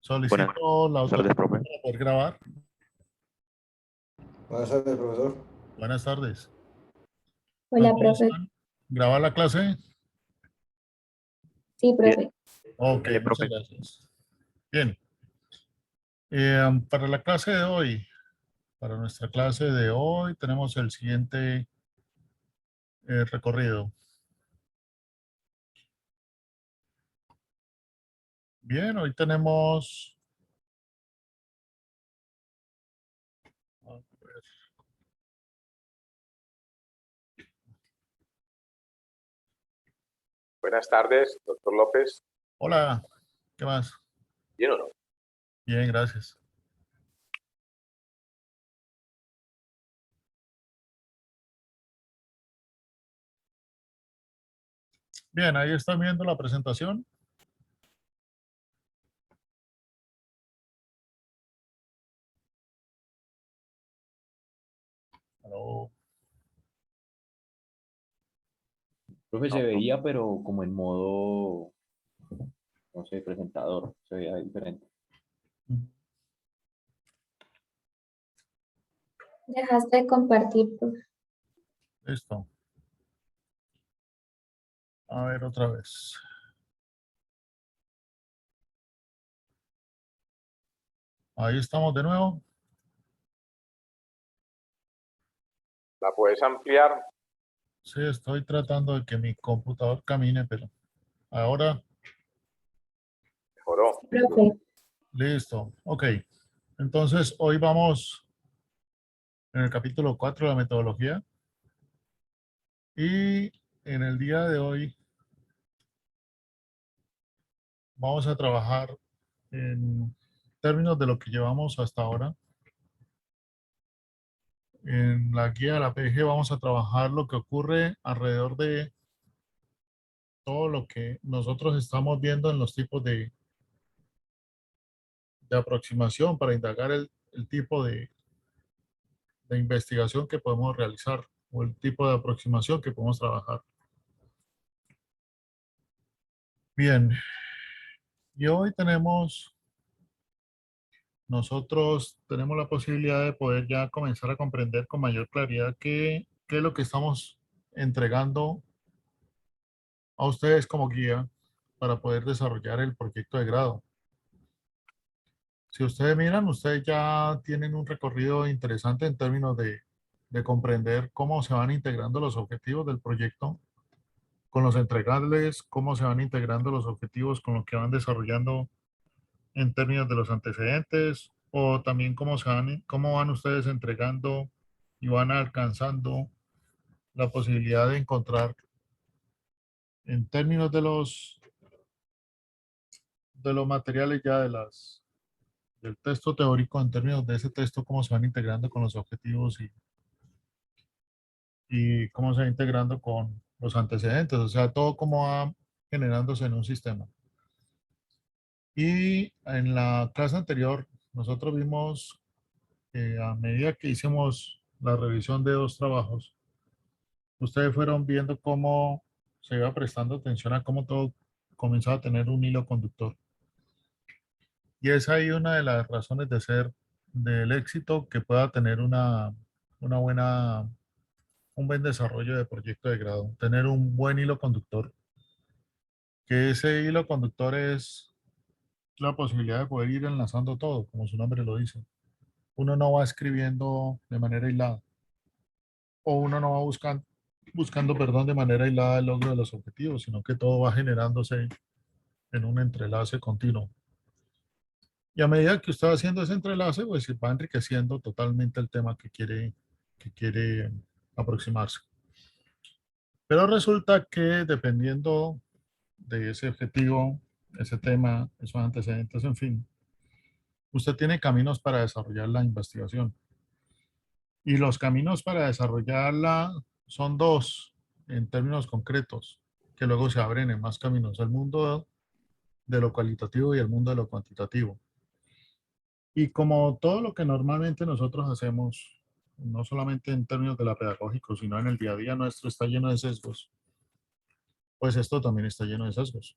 Buenas Solicito la tardes, autorización profe. para poder grabar. Buenas tardes, profesor. Buenas tardes. Hola, ¿Todos profe. están? ¿Grabar la clase? Sí, profe. Ok, Bien, muchas profe. gracias. Bien. Para la clase de hoy, para nuestra clase de hoy, tenemos el siguiente recorrido. Bien, hoy tenemos... a ver, Buenas tardes, doctor López. hola, ¿qué más? ¿Bien o no? Bien, gracias. Bien, ahí están viendo la presentación. Aló. Profe, se veía, pero como en modo, no sé, presentador, se veía diferente. Dejaste de compartir, profe. Listo. A ver, otra vez. Ahí estamos de nuevo. ¿La puedes ampliar? Sí, estoy tratando de que mi computador camine, pero ahora, Mejoró. Profe, listo. Ok. Entonces, hoy vamos en el capítulo 4 de la metodología. Y en el día de hoy vamos a trabajar en términos de lo que llevamos hasta ahora. En la guía de la PG vamos a trabajar lo que ocurre alrededor de todo lo que nosotros estamos viendo en los tipos de aproximación para indagar el tipo de investigación que podemos realizar o el tipo de aproximación que podemos trabajar. Bien, y hoy nosotros tenemos la posibilidad de poder ya comenzar a comprender con mayor claridad qué es lo que estamos entregando a ustedes como guía para poder desarrollar el proyecto de grado. Si ustedes miran, ustedes ya tienen un recorrido interesante en términos de comprender cómo se van integrando los objetivos del proyecto con los entregables, cómo se van integrando los objetivos con lo que van desarrollando en términos de los antecedentes, o también cómo van ustedes entregando y van alcanzando la posibilidad de encontrar en términos de los materiales ya del texto teórico, en términos de ese texto, cómo se van integrando con los objetivos y cómo se va integrando con los antecedentes, o sea, todo cómo va generándose en un sistema. Y en la clase anterior, nosotros vimos a medida que hicimos la revisión de dos trabajos, ustedes fueron viendo cómo se iba prestando atención a cómo todo comenzaba a tener un hilo conductor. Y es ahí una de las razones de ser del éxito que pueda tener un buen desarrollo de proyecto de grado, tener un buen hilo conductor, que ese hilo conductor es la posibilidad de poder ir enlazando todo, como su nombre lo dice. Uno no va escribiendo de manera aislada, o uno no va buscando, perdón, de manera aislada el logro de los objetivos, sino que todo va generándose en un entrelace continuo. Y a medida que usted va haciendo ese entrelace, pues va enriqueciendo totalmente el tema que quiere aproximarse. Pero resulta que dependiendo de ese objetivo, ese tema, esos antecedentes, en fin, usted tiene caminos para desarrollar la investigación. Y los caminos para desarrollarla son dos en términos concretos, que luego se abren en más caminos, el mundo de lo cualitativo y el mundo de lo cuantitativo. Y como todo lo que normalmente nosotros hacemos, no solamente en términos de la pedagógica, sino en el día a día nuestro está lleno de sesgos, pues esto también está lleno de sesgos.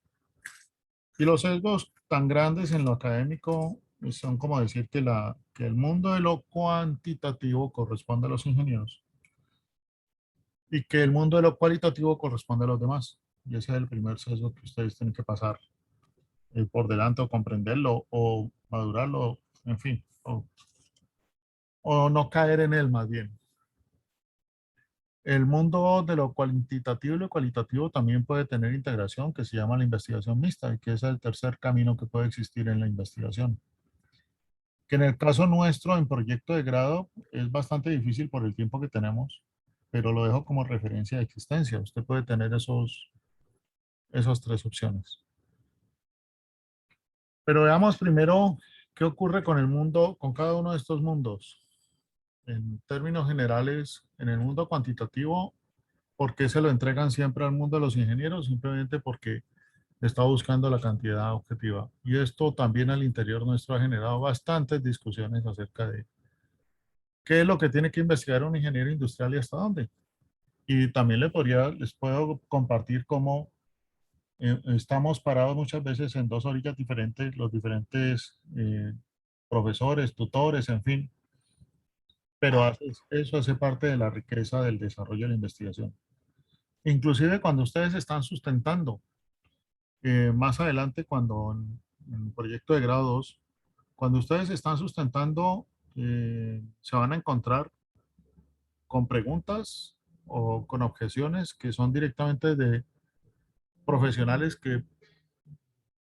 Y los sesgos tan grandes en lo académico son como decir que, que el mundo de lo cuantitativo corresponde a los ingenieros y que el mundo de lo cualitativo corresponde a los demás. Y ese es el primer sesgo que ustedes tienen que pasar por delante o comprenderlo o madurarlo, en fin, o no caer en él más bien. El mundo de lo cuantitativo y lo cualitativo también puede tener integración que se llama la investigación mixta y que es el tercer camino que puede existir en la investigación. Que en el caso nuestro, en proyecto de grado, es bastante difícil por el tiempo que tenemos, pero lo dejo como referencia de existencia. Usted puede tener esas tres opciones. Pero veamos primero qué ocurre con el mundo, con cada uno de estos mundos. En términos generales, en el mundo cuantitativo, ¿por qué se lo entregan siempre al mundo de los ingenieros? Simplemente porque está buscando la cantidad objetiva. Y esto también al interior nuestro ha generado bastantes discusiones acerca de qué es lo que tiene que investigar un ingeniero industrial y hasta dónde. Y también les puedo compartir cómo estamos parados muchas veces en dos orillas diferentes, los diferentes profesores, tutores, en fin, pero eso hace parte de la riqueza del desarrollo de la investigación. Inclusive cuando ustedes están sustentando, más adelante cuando en el proyecto de grado 2, cuando ustedes están sustentando, se van a encontrar con preguntas o con objeciones que son directamente de profesionales que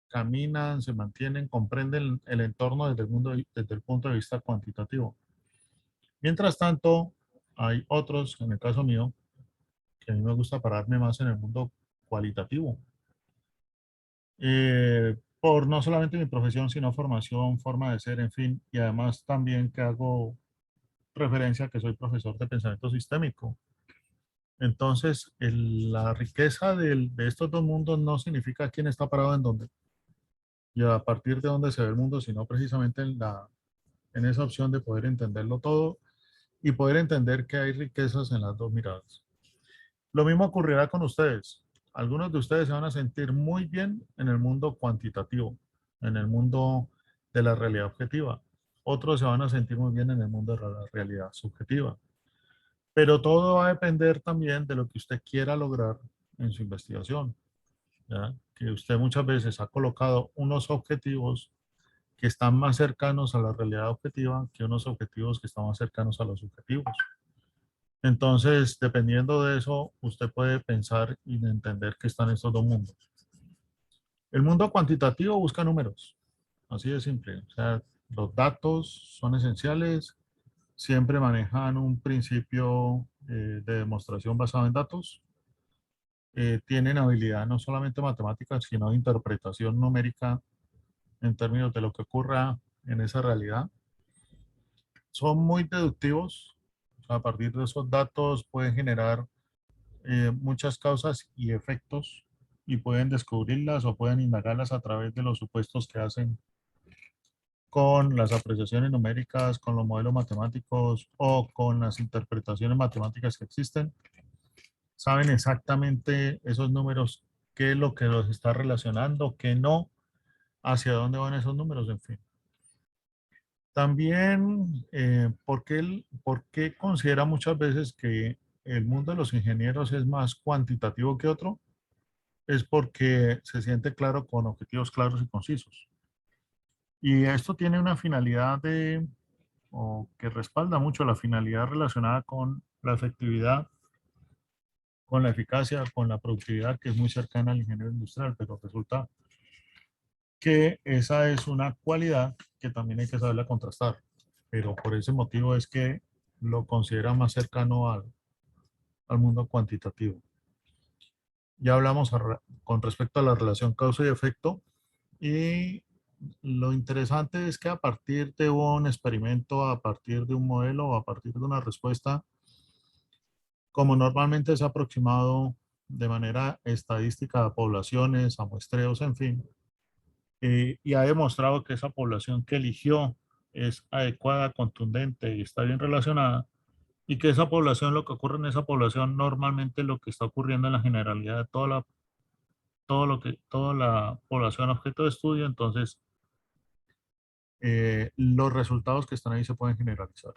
caminan, se mantienen, comprenden el entorno desde el punto de vista cuantitativo. Mientras tanto, hay otros, en el caso mío, que a mí me gusta pararme más en el mundo cualitativo. Por no solamente mi profesión, sino formación, forma de ser, en fin, y además también que hago referencia a que soy profesor de pensamiento sistémico. Entonces, la riqueza de estos dos mundos no significa quién está parado en dónde y a partir de dónde se ve el mundo, sino precisamente en esa opción de poder entenderlo todo y poder entender que hay riquezas en las dos miradas. Lo mismo ocurrirá con ustedes. Algunos de ustedes se van a sentir muy bien en el mundo cuantitativo, en el mundo de la realidad objetiva. Otros se van a sentir muy bien en el mundo de la realidad subjetiva. Pero todo va a depender también de lo que usted quiera lograr en su investigación, ¿ya? Que usted muchas veces ha colocado unos objetivos que están más cercanos a la realidad objetiva que unos objetivos que están más cercanos a los subjetivos. Entonces, dependiendo de eso, usted puede pensar y entender que están estos dos mundos. El mundo cuantitativo busca números, así de simple. O sea, los datos son esenciales, siempre manejan un principio de demostración basado en datos. Tienen habilidad no solamente matemática, sino de interpretación numérica en términos de lo que ocurra en esa realidad. Son muy deductivos. O sea, a partir de esos datos pueden generar muchas causas y efectos y pueden descubrirlas o pueden indagarlas a través de los supuestos que hacen con las apreciaciones numéricas, con los modelos matemáticos o con las interpretaciones matemáticas que existen. Saben exactamente esos números, qué es lo que los está relacionando, qué no, hacia dónde van esos números, en fin. También, ¿por qué considera muchas veces que el mundo de los ingenieros es más cuantitativo que otro? Es porque se siente claro con objetivos claros y concisos. Y esto tiene una finalidad o que respalda mucho la finalidad relacionada con la efectividad, con la eficacia, con la productividad, que es muy cercana al ingeniero industrial, pero resulta que esa es una cualidad que también hay que saberla contrastar. Pero por ese motivo es que lo considera más cercano al mundo cuantitativo. Ya hablamos con respecto a la relación causa y efecto y lo interesante es que a partir de un experimento, a partir de un modelo o a partir de una respuesta, como normalmente es aproximado de manera estadística a poblaciones, a muestreos, en fin, y ha demostrado que esa población que eligió es adecuada, contundente y está bien relacionada, y que esa población, lo que ocurre en esa población, normalmente lo que está ocurriendo en la generalidad de toda la población objeto de estudio, entonces los resultados que están ahí se pueden generalizar.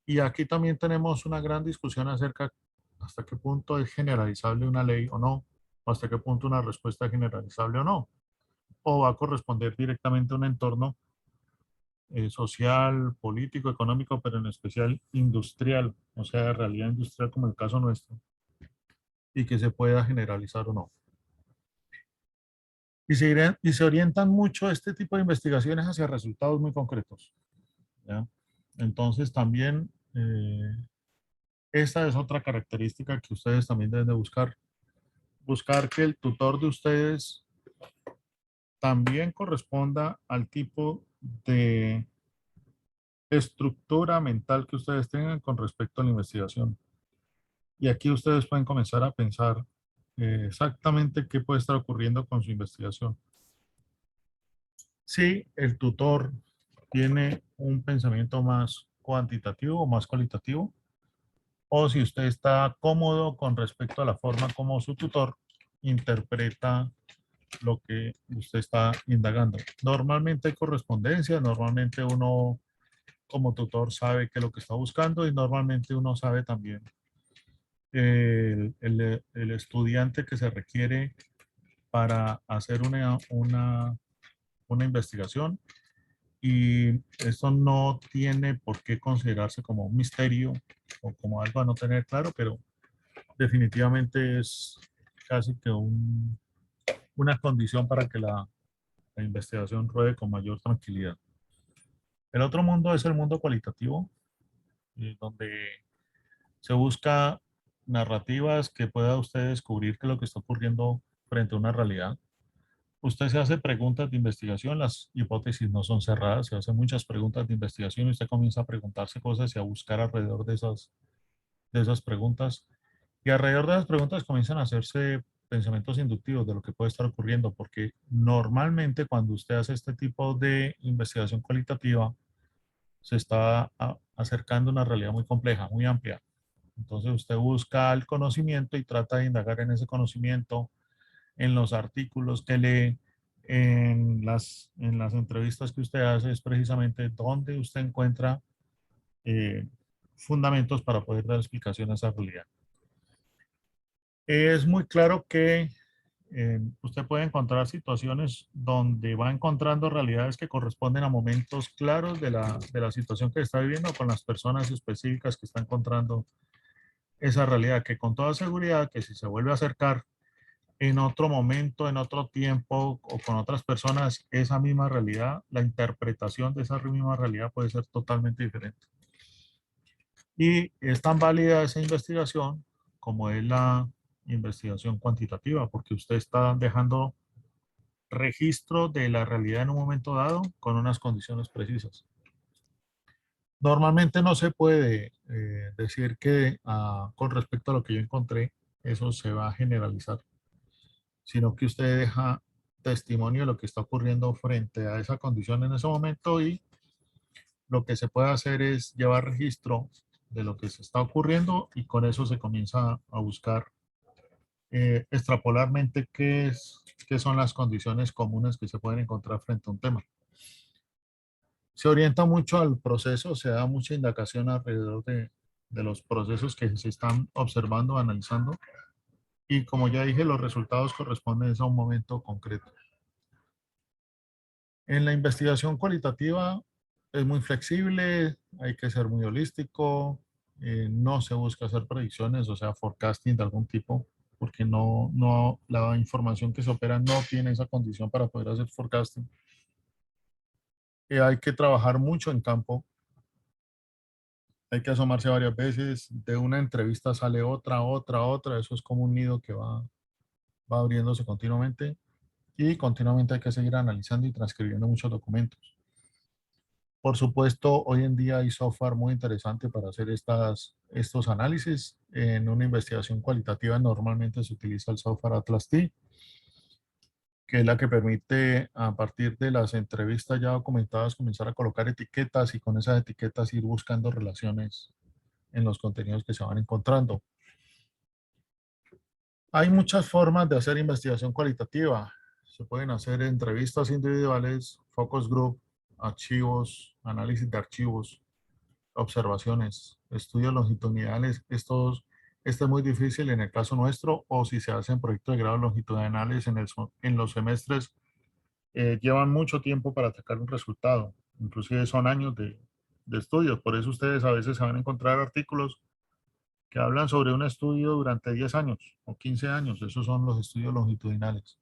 Y aquí también tenemos una gran discusión acerca hasta qué punto es generalizable una ley o no, o hasta qué punto una respuesta es generalizable o no, o va a corresponder directamente a un entorno social, político, económico, pero en especial industrial, o sea, de realidad industrial como el caso nuestro, y que se pueda generalizar o no. Y se orientan mucho este tipo de investigaciones hacia resultados muy concretos, ¿ya? Entonces también esta es otra característica que ustedes también deben de buscar. Buscar que el tutor de ustedes también corresponda al tipo de estructura mental que ustedes tengan con respecto a la investigación. Y aquí ustedes pueden comenzar a pensar exactamente qué puede estar ocurriendo con su investigación. Si el tutor tiene un pensamiento más cuantitativo o más cualitativo, o si usted está cómodo con respecto a la forma como su tutor interpreta lo que usted está indagando. Normalmente hay correspondencia, normalmente uno como tutor sabe qué es lo que está buscando y normalmente uno sabe también el estudiante que se requiere para hacer una investigación, y eso no tiene por qué considerarse como un misterio o como algo a no tener claro, pero definitivamente es casi que una condición para que la investigación ruede con mayor tranquilidad. El otro mundo es el mundo cualitativo, donde se busca narrativas que pueda usted descubrir qué es lo que está ocurriendo frente a una realidad. Usted se hace preguntas de investigación, las hipótesis no son cerradas, se hacen muchas preguntas de investigación y usted comienza a preguntarse cosas y a buscar alrededor de esas preguntas. Y alrededor de las preguntas comienzan a hacerse pensamientos inductivos de lo que puede estar ocurriendo, porque normalmente cuando usted hace este tipo de investigación cualitativa, se está acercando a una realidad muy compleja, muy amplia. Entonces usted busca el conocimiento y trata de indagar en ese conocimiento, en los artículos que lee, en las entrevistas que usted hace, es precisamente donde usted encuentra eh, fundamentos para poder dar explicación a esa realidad. Es muy claro que usted puede encontrar situaciones donde va encontrando realidades que corresponden a momentos claros de la situación que está viviendo con las personas específicas que está encontrando esa realidad, que con toda seguridad que si se vuelve a acercar en otro momento, en otro tiempo o con otras personas, esa misma realidad, la interpretación de esa misma realidad puede ser totalmente diferente. Y es tan válida esa investigación como es la investigación cuantitativa, porque usted está dejando registro de la realidad en un momento dado con unas condiciones precisas. Normalmente no se puede decir que con respecto a lo que yo encontré, eso se va a generalizar, sino que usted deja testimonio de lo que está ocurriendo frente a esa condición en ese momento, y lo que se puede hacer es llevar registro de lo que se está ocurriendo y con eso se comienza a buscar extrapolarmente qué son las condiciones comunes que se pueden encontrar frente a un tema. Se orienta mucho al proceso, se da mucha indagación alrededor de los procesos que se están observando, analizando, y como ya dije, los resultados corresponden a un momento concreto. En la investigación cualitativa es muy flexible, hay que ser muy holístico, no se busca hacer predicciones, o sea, forecasting de algún tipo, porque la información que se opera no tiene esa condición para poder hacer forecasting. Hay que trabajar mucho en campo, hay que asomarse varias veces, de una entrevista sale otra, eso es como un nido que va abriéndose continuamente, y continuamente hay que seguir analizando y transcribiendo muchos documentos. Por supuesto, hoy en día hay software muy interesante para hacer estos análisis. En una investigación cualitativa normalmente se utiliza el software Atlas T, que es la que permite, a partir de las entrevistas ya documentadas, comenzar a colocar etiquetas y con esas etiquetas ir buscando relaciones en los contenidos que se van encontrando. Hay muchas formas de hacer investigación cualitativa. Se pueden hacer entrevistas individuales, focus group, archivos, análisis de archivos, observaciones, estudios longitudinales. Este es muy difícil en el caso nuestro, o si se hacen proyectos de grado longitudinales en los semestres, llevan mucho tiempo para sacar un resultado. Inclusive son años de estudios. Por eso ustedes a veces se van a encontrar artículos que hablan sobre un estudio durante 10 años o 15 años. Esos son los estudios longitudinales.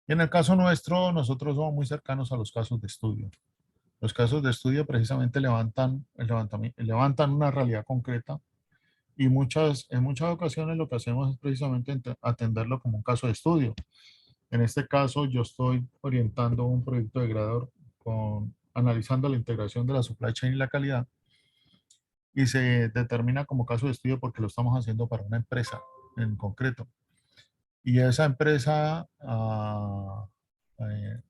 Y en el caso nuestro, nosotros somos muy cercanos a los casos de estudio. Los casos de estudio precisamente levantan una realidad concreta, y en muchas ocasiones lo que hacemos es precisamente atenderlo como un caso de estudio. En este caso, yo estoy orientando un proyecto de grado analizando la integración de la supply chain y la calidad, y se determina como caso de estudio porque lo estamos haciendo para una empresa en concreto. Y esa empresa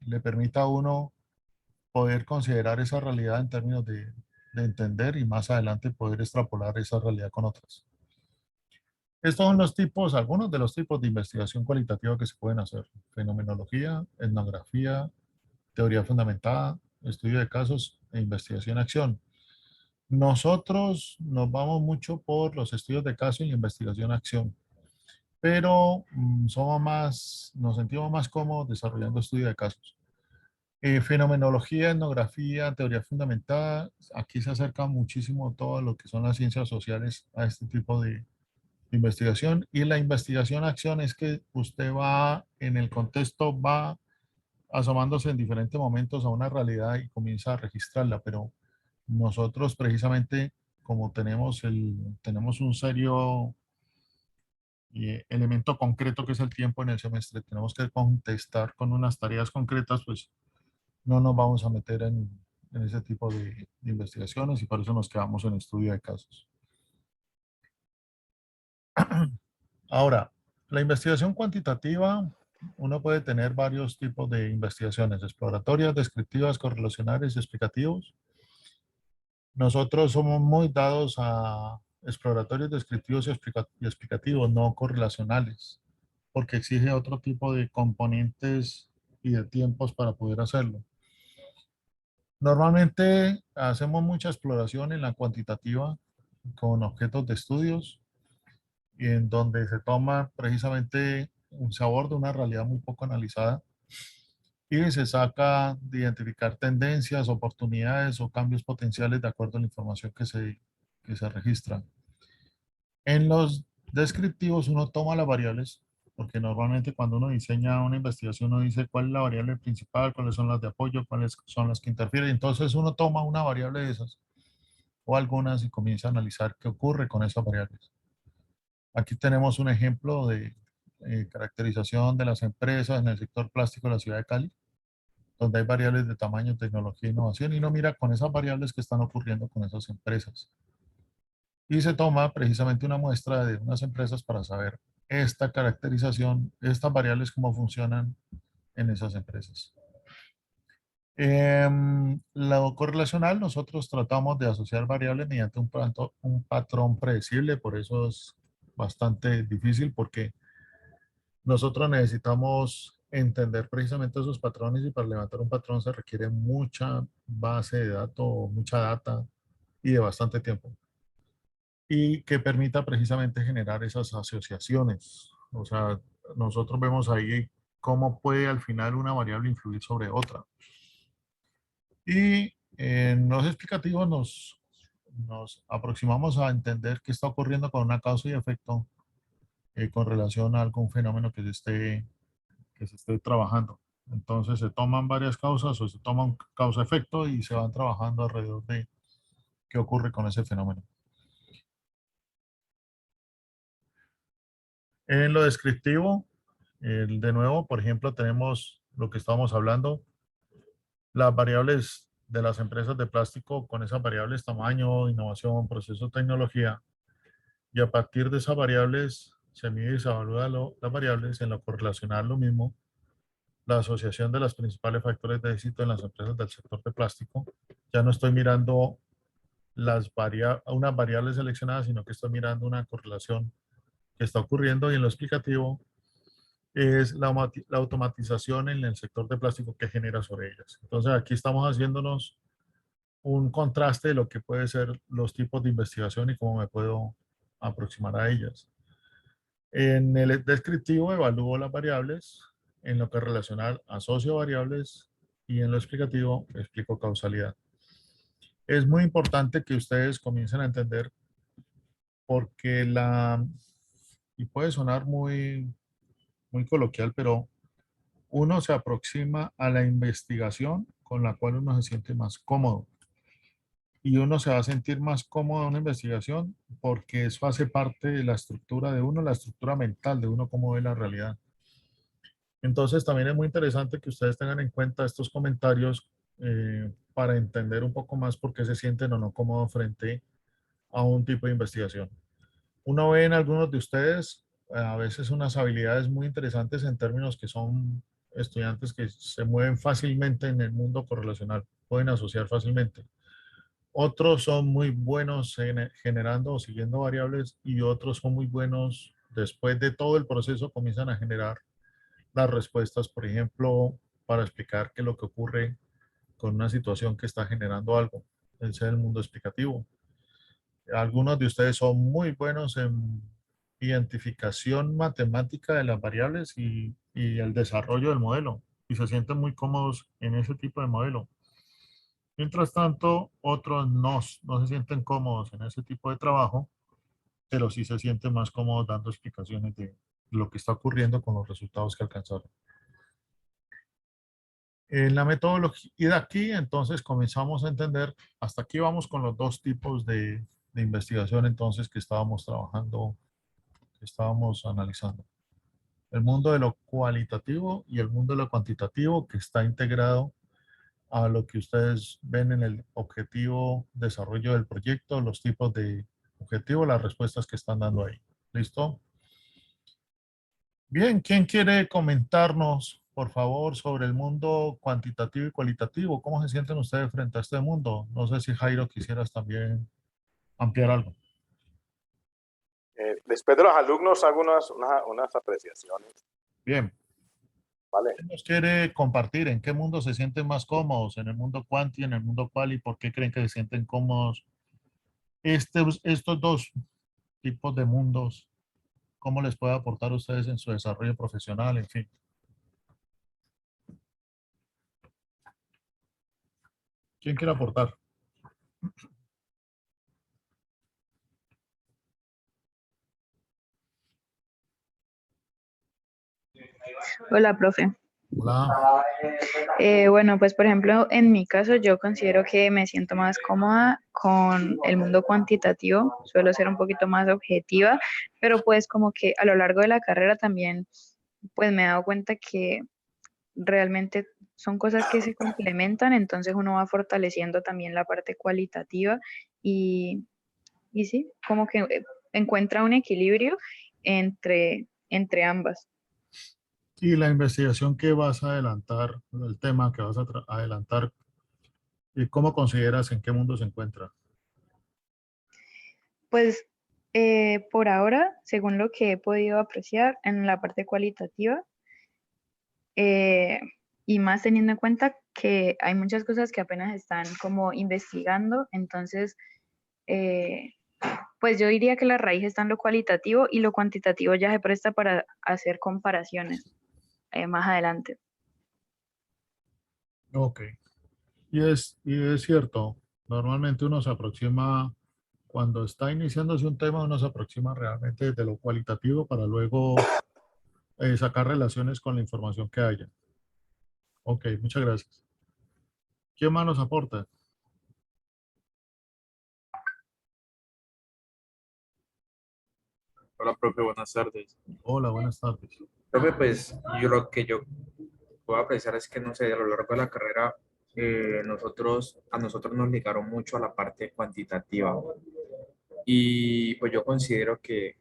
le permite a uno poder considerar esa realidad en términos de entender, y más adelante poder extrapolar esa realidad con otras. Estos son algunos de los tipos de investigación cualitativa que se pueden hacer: fenomenología, etnografía, teoría fundamentada, estudio de casos e investigación-acción. Nosotros nos vamos mucho por los estudios de caso y la investigación-acción, pero nos sentimos más cómodos desarrollando estudios de casos. Fenomenología, etnografía, teoría fundamentada, aquí se acerca muchísimo todo lo que son las ciencias sociales a este tipo de investigación. Y la investigación-acción es que usted va, en el contexto, va asomándose en diferentes momentos a una realidad y comienza a registrarla, pero nosotros precisamente, como tenemos un serio elemento concreto que es el tiempo en el semestre, tenemos que contestar con unas tareas concretas, pues no nos vamos a meter en ese tipo de investigaciones, y por eso nos quedamos en estudio de casos. Ahora, la investigación cuantitativa, uno puede tener varios tipos de investigaciones: exploratorias, descriptivas, correlacionales y explicativos. Nosotros somos muy dados a exploratorios, descriptivos y explicativos, no correlacionales, porque exige otro tipo de componentes y de tiempos para poder hacerlo. Normalmente hacemos mucha exploración en la cuantitativa con objetos de estudios, y en donde se toma precisamente un sabor de una realidad muy poco analizada, y se saca de identificar tendencias, oportunidades o cambios potenciales de acuerdo a la información que se registra. En los descriptivos uno toma las variables, porque normalmente cuando uno diseña una investigación uno dice cuál es la variable principal, cuáles son las de apoyo, cuáles son las que interfieren. Entonces uno toma una variable de esas o algunas y comienza a analizar qué ocurre con esas variables. Aquí tenemos un ejemplo de caracterización de las empresas en el sector plástico de la ciudad de Cali, donde hay variables de tamaño, tecnología e innovación, y uno mira con esas variables que están ocurriendo con esas empresas. Y se toma precisamente una muestra de unas empresas para saber esta caracterización, estas variables, cómo funcionan en esas empresas. Lo correlacional, nosotros tratamos de asociar variables mediante un patrón predecible. Por eso es bastante difícil, porque nosotros necesitamos entender precisamente esos patrones, y para levantar un patrón se requiere mucha base de datos, mucha data y de bastante tiempo, y que permita precisamente generar esas asociaciones. O sea, nosotros vemos ahí cómo puede al final una variable influir sobre otra. Y en los explicativos nos aproximamos a entender qué está ocurriendo con una causa y efecto con relación a algún fenómeno que se esté trabajando. Entonces se toman varias causas o se toma un causa-efecto y se van trabajando alrededor de qué ocurre con ese fenómeno. En lo descriptivo, de nuevo, por ejemplo, tenemos lo que estábamos hablando, las variables de las empresas de plástico con esas variables: tamaño, innovación, proceso, tecnología. Y a partir de esas variables se mide y se evalúa las variables. En lo correlacional, lo mismo, la asociación de los principales factores de éxito en las empresas del sector de plástico. Ya no estoy mirando unas variables seleccionadas, sino que estoy mirando una correlación que está ocurriendo y en lo explicativo es la automatización en el sector de plástico que genera sobre ellas. Entonces aquí estamos haciéndonos un contraste de lo que puede ser los tipos de investigación y cómo me puedo aproximar a ellas. En el descriptivo evalúo las variables, en lo que es relacional asocio variables y en lo explicativo explico causalidad. Es muy importante que ustedes comiencen a entender porque y puede sonar muy coloquial, pero uno se aproxima a la investigación con la cual uno se siente más cómodo. Y uno se va a sentir más cómodo en una investigación porque eso hace parte de la estructura de uno, la estructura mental de uno, cómo ve la realidad. Entonces también es muy interesante que ustedes tengan en cuenta estos comentarios para entender un poco más por qué se sienten o no cómodos frente a un tipo de investigación. Uno ve en algunos de ustedes a veces unas habilidades muy interesantes en términos que son estudiantes que se mueven fácilmente en el mundo correlacional, pueden asociar fácilmente. Otros son muy buenos generando o siguiendo variables y otros son muy buenos después de todo el proceso comienzan a generar las respuestas, por ejemplo, para explicar qué es lo que ocurre con una situación que está generando algo. Ese es el mundo explicativo. Algunos de ustedes son muy buenos en identificación matemática de las variables y el desarrollo del modelo y se sienten muy cómodos en ese tipo de modelo. Mientras tanto, otros no se sienten cómodos en ese tipo de trabajo, pero sí se sienten más cómodos dando explicaciones de lo que está ocurriendo con los resultados que alcanzaron. En la metodología y de aquí, entonces comenzamos a entender, hasta aquí vamos con los dos tipos de investigación entonces que estábamos trabajando, que estábamos analizando. El mundo de lo cualitativo y el mundo de lo cuantitativo que está integrado a lo que ustedes ven en el objetivo desarrollo del proyecto, los tipos de objetivo, las respuestas que están dando ahí. ¿Listo? Bien, ¿quién quiere comentarnos, por favor, sobre el mundo cuantitativo y cualitativo? ¿Cómo se sienten ustedes frente a este mundo? No sé si Jairo quisieras también ampliar algo. Después de los alumnos hago unas apreciaciones, Bien, ¿vale? ¿quién nos quiere compartir en qué mundo se sienten más cómodos? ¿En el mundo cuanti, en el mundo quali? ¿Por qué creen que se sienten cómodos estos dos tipos de mundos? ¿Cómo les puede aportar a ustedes en su desarrollo profesional? En fin. ¿Quién quiere aportar? Hola, profe. Hola. Bueno, pues por ejemplo, en mi caso yo considero que me siento más cómoda con el mundo cuantitativo, suelo ser un poquito más objetiva, pero pues como que a lo largo de la carrera también pues me he dado cuenta que realmente son cosas que se complementan, entonces uno va fortaleciendo también la parte cualitativa y, y sí, como que encuentra un equilibrio entre ambas. Y la investigación que vas a adelantar, el tema que vas a adelantar, ¿y cómo consideras en qué mundo se encuentra? Pues por ahora, según lo que he podido apreciar en la parte cualitativa, eh, y más teniendo en cuenta que hay muchas cosas que apenas están como investigando, entonces, eh, pues yo diría que la raíz está en lo cualitativo y lo cuantitativo ya se presta para hacer comparaciones más adelante. Ok. Y es cierto, normalmente uno se aproxima, cuando está iniciándose un tema, uno se aproxima realmente desde lo cualitativo para luego sacar relaciones con la información que haya. Ok, muchas gracias. ¿Quién más nos aporta? Hola, profe, buenas tardes. Hola, buenas tardes. Profe, pues yo lo que yo puedo apreciar es que, no sé, a lo largo de la carrera, a nosotros nos ligaron mucho a la parte cuantitativa. Y pues yo considero que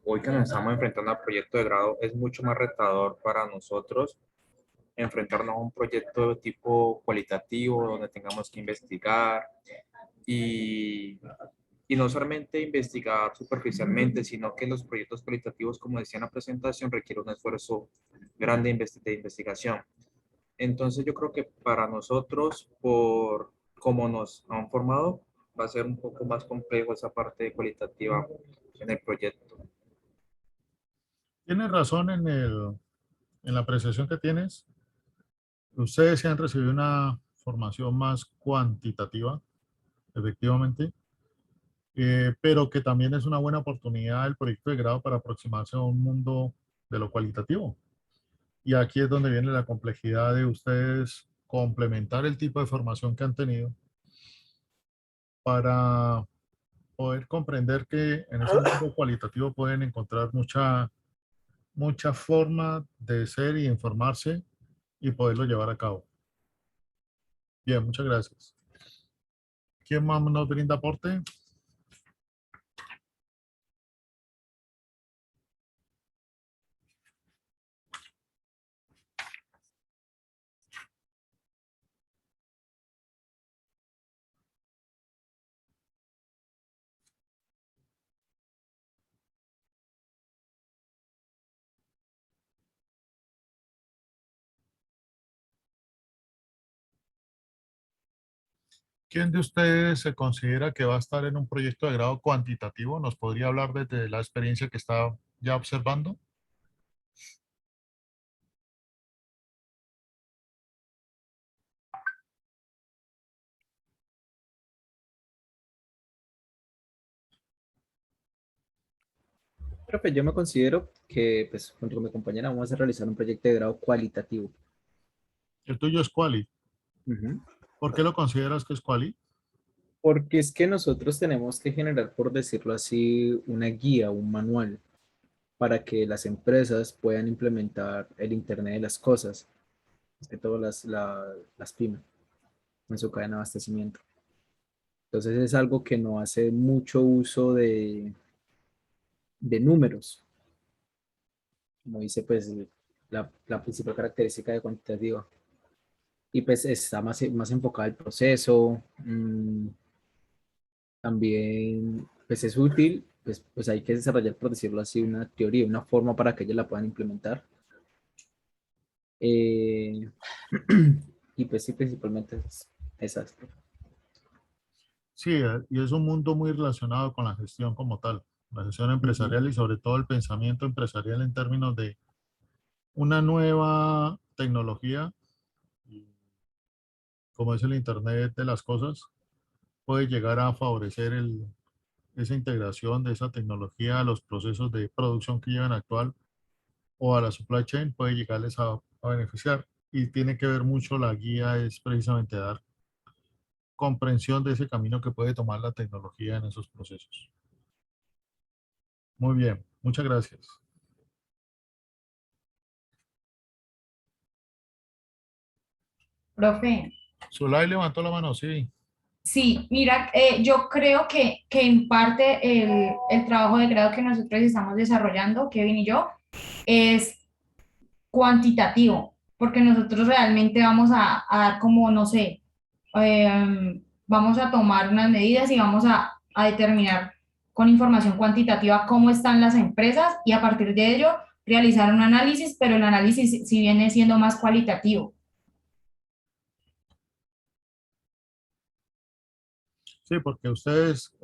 hoy que nos estamos enfrentando al proyecto de grado, es mucho más retador para nosotros enfrentarnos a un proyecto de tipo cualitativo, donde tengamos que investigar y Y no solamente investigar superficialmente, sino que los proyectos cualitativos, como decía en la presentación, requieren un esfuerzo grande de investigación. Entonces yo creo que para nosotros, por cómo nos han formado, va a ser un poco más complejo esa parte cualitativa en el proyecto. Tienes razón en la apreciación que tienes. Ustedes sí han recibido una formación más cuantitativa, efectivamente, pero que también es una buena oportunidad el proyecto de grado para aproximarse a un mundo de lo cualitativo. Y aquí es donde viene la complejidad de ustedes complementar el tipo de formación que han tenido para poder comprender que en ese mundo cualitativo pueden encontrar mucha forma de ser y informarse y poderlo llevar a cabo. Bien, muchas gracias. ¿Quién más nos brinda aporte? ¿Quién de ustedes se considera que va a estar en un proyecto de grado cuantitativo? ¿Nos podría hablar desde la experiencia que está ya observando? Profe, yo me considero que, pues, junto con mi compañera vamos a realizar un proyecto de grado cualitativo. El tuyo es Quali. Ujú. ¿Por qué lo consideras que es Quali? Porque es que nosotros tenemos que generar, por decirlo así, una guía, un manual, para que las empresas puedan implementar el Internet de las cosas, más que todo las pymes, en su cadena de abastecimiento. Entonces es algo que no hace mucho uso de números, como dice pues la principal característica de cuantitativa. Y pues está más enfocado al proceso. También pues es útil, pues hay que desarrollar, por decirlo así, una teoría, una forma para que ellos la puedan implementar. Eh, y pues sí, principalmente es esas. Sí, y es un mundo muy relacionado con la gestión como tal, la gestión Ujú. empresarial y sobre todo el pensamiento empresarial en términos de una nueva tecnología, como es el Internet de las cosas, puede llegar a favorecer esa integración de esa tecnología a los procesos de producción que llevan actual o a la supply chain, puede llegarles a beneficiar. Y tiene que ver mucho la guía, es precisamente dar comprensión de ese camino que puede tomar la tecnología en esos procesos. Muy bien, muchas gracias. Profe, Zulay levantó la mano, sí. sí, mira, yo creo que en parte el trabajo de grado que nosotros estamos desarrollando, Kevin y yo, es cuantitativo, porque nosotros realmente vamos a dar como, no sé, vamos a tomar unas medidas y vamos a determinar con información cuantitativa cómo están las empresas y a partir de ello realizar un análisis, pero el análisis sí viene siendo más cualitativo. Sí, porque ustedes,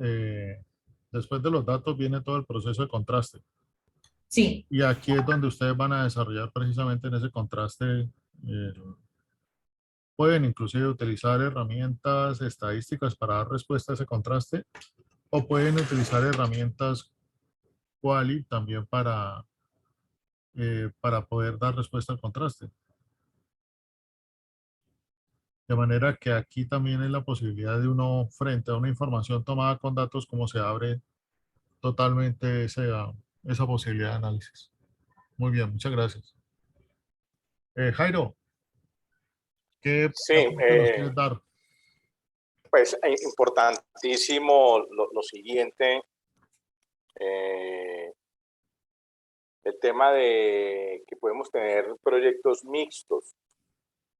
después de los datos, viene todo el proceso de contraste. Sí, Y aquí es donde ustedes van a desarrollar precisamente en ese contraste. Pueden inclusive utilizar herramientas estadísticas para dar respuesta a ese contraste o pueden utilizar herramientas quali también para poder dar respuesta al contraste. De manera que aquí también es la posibilidad de uno, frente a una información tomada con datos, como se abre totalmente esa posibilidad de análisis. Muy bien, muchas gracias. Jairo, ¿qué Sí, aporte nos quieres dar? pues importantísimo lo siguiente, eh, el tema de que podemos tener proyectos mixtos,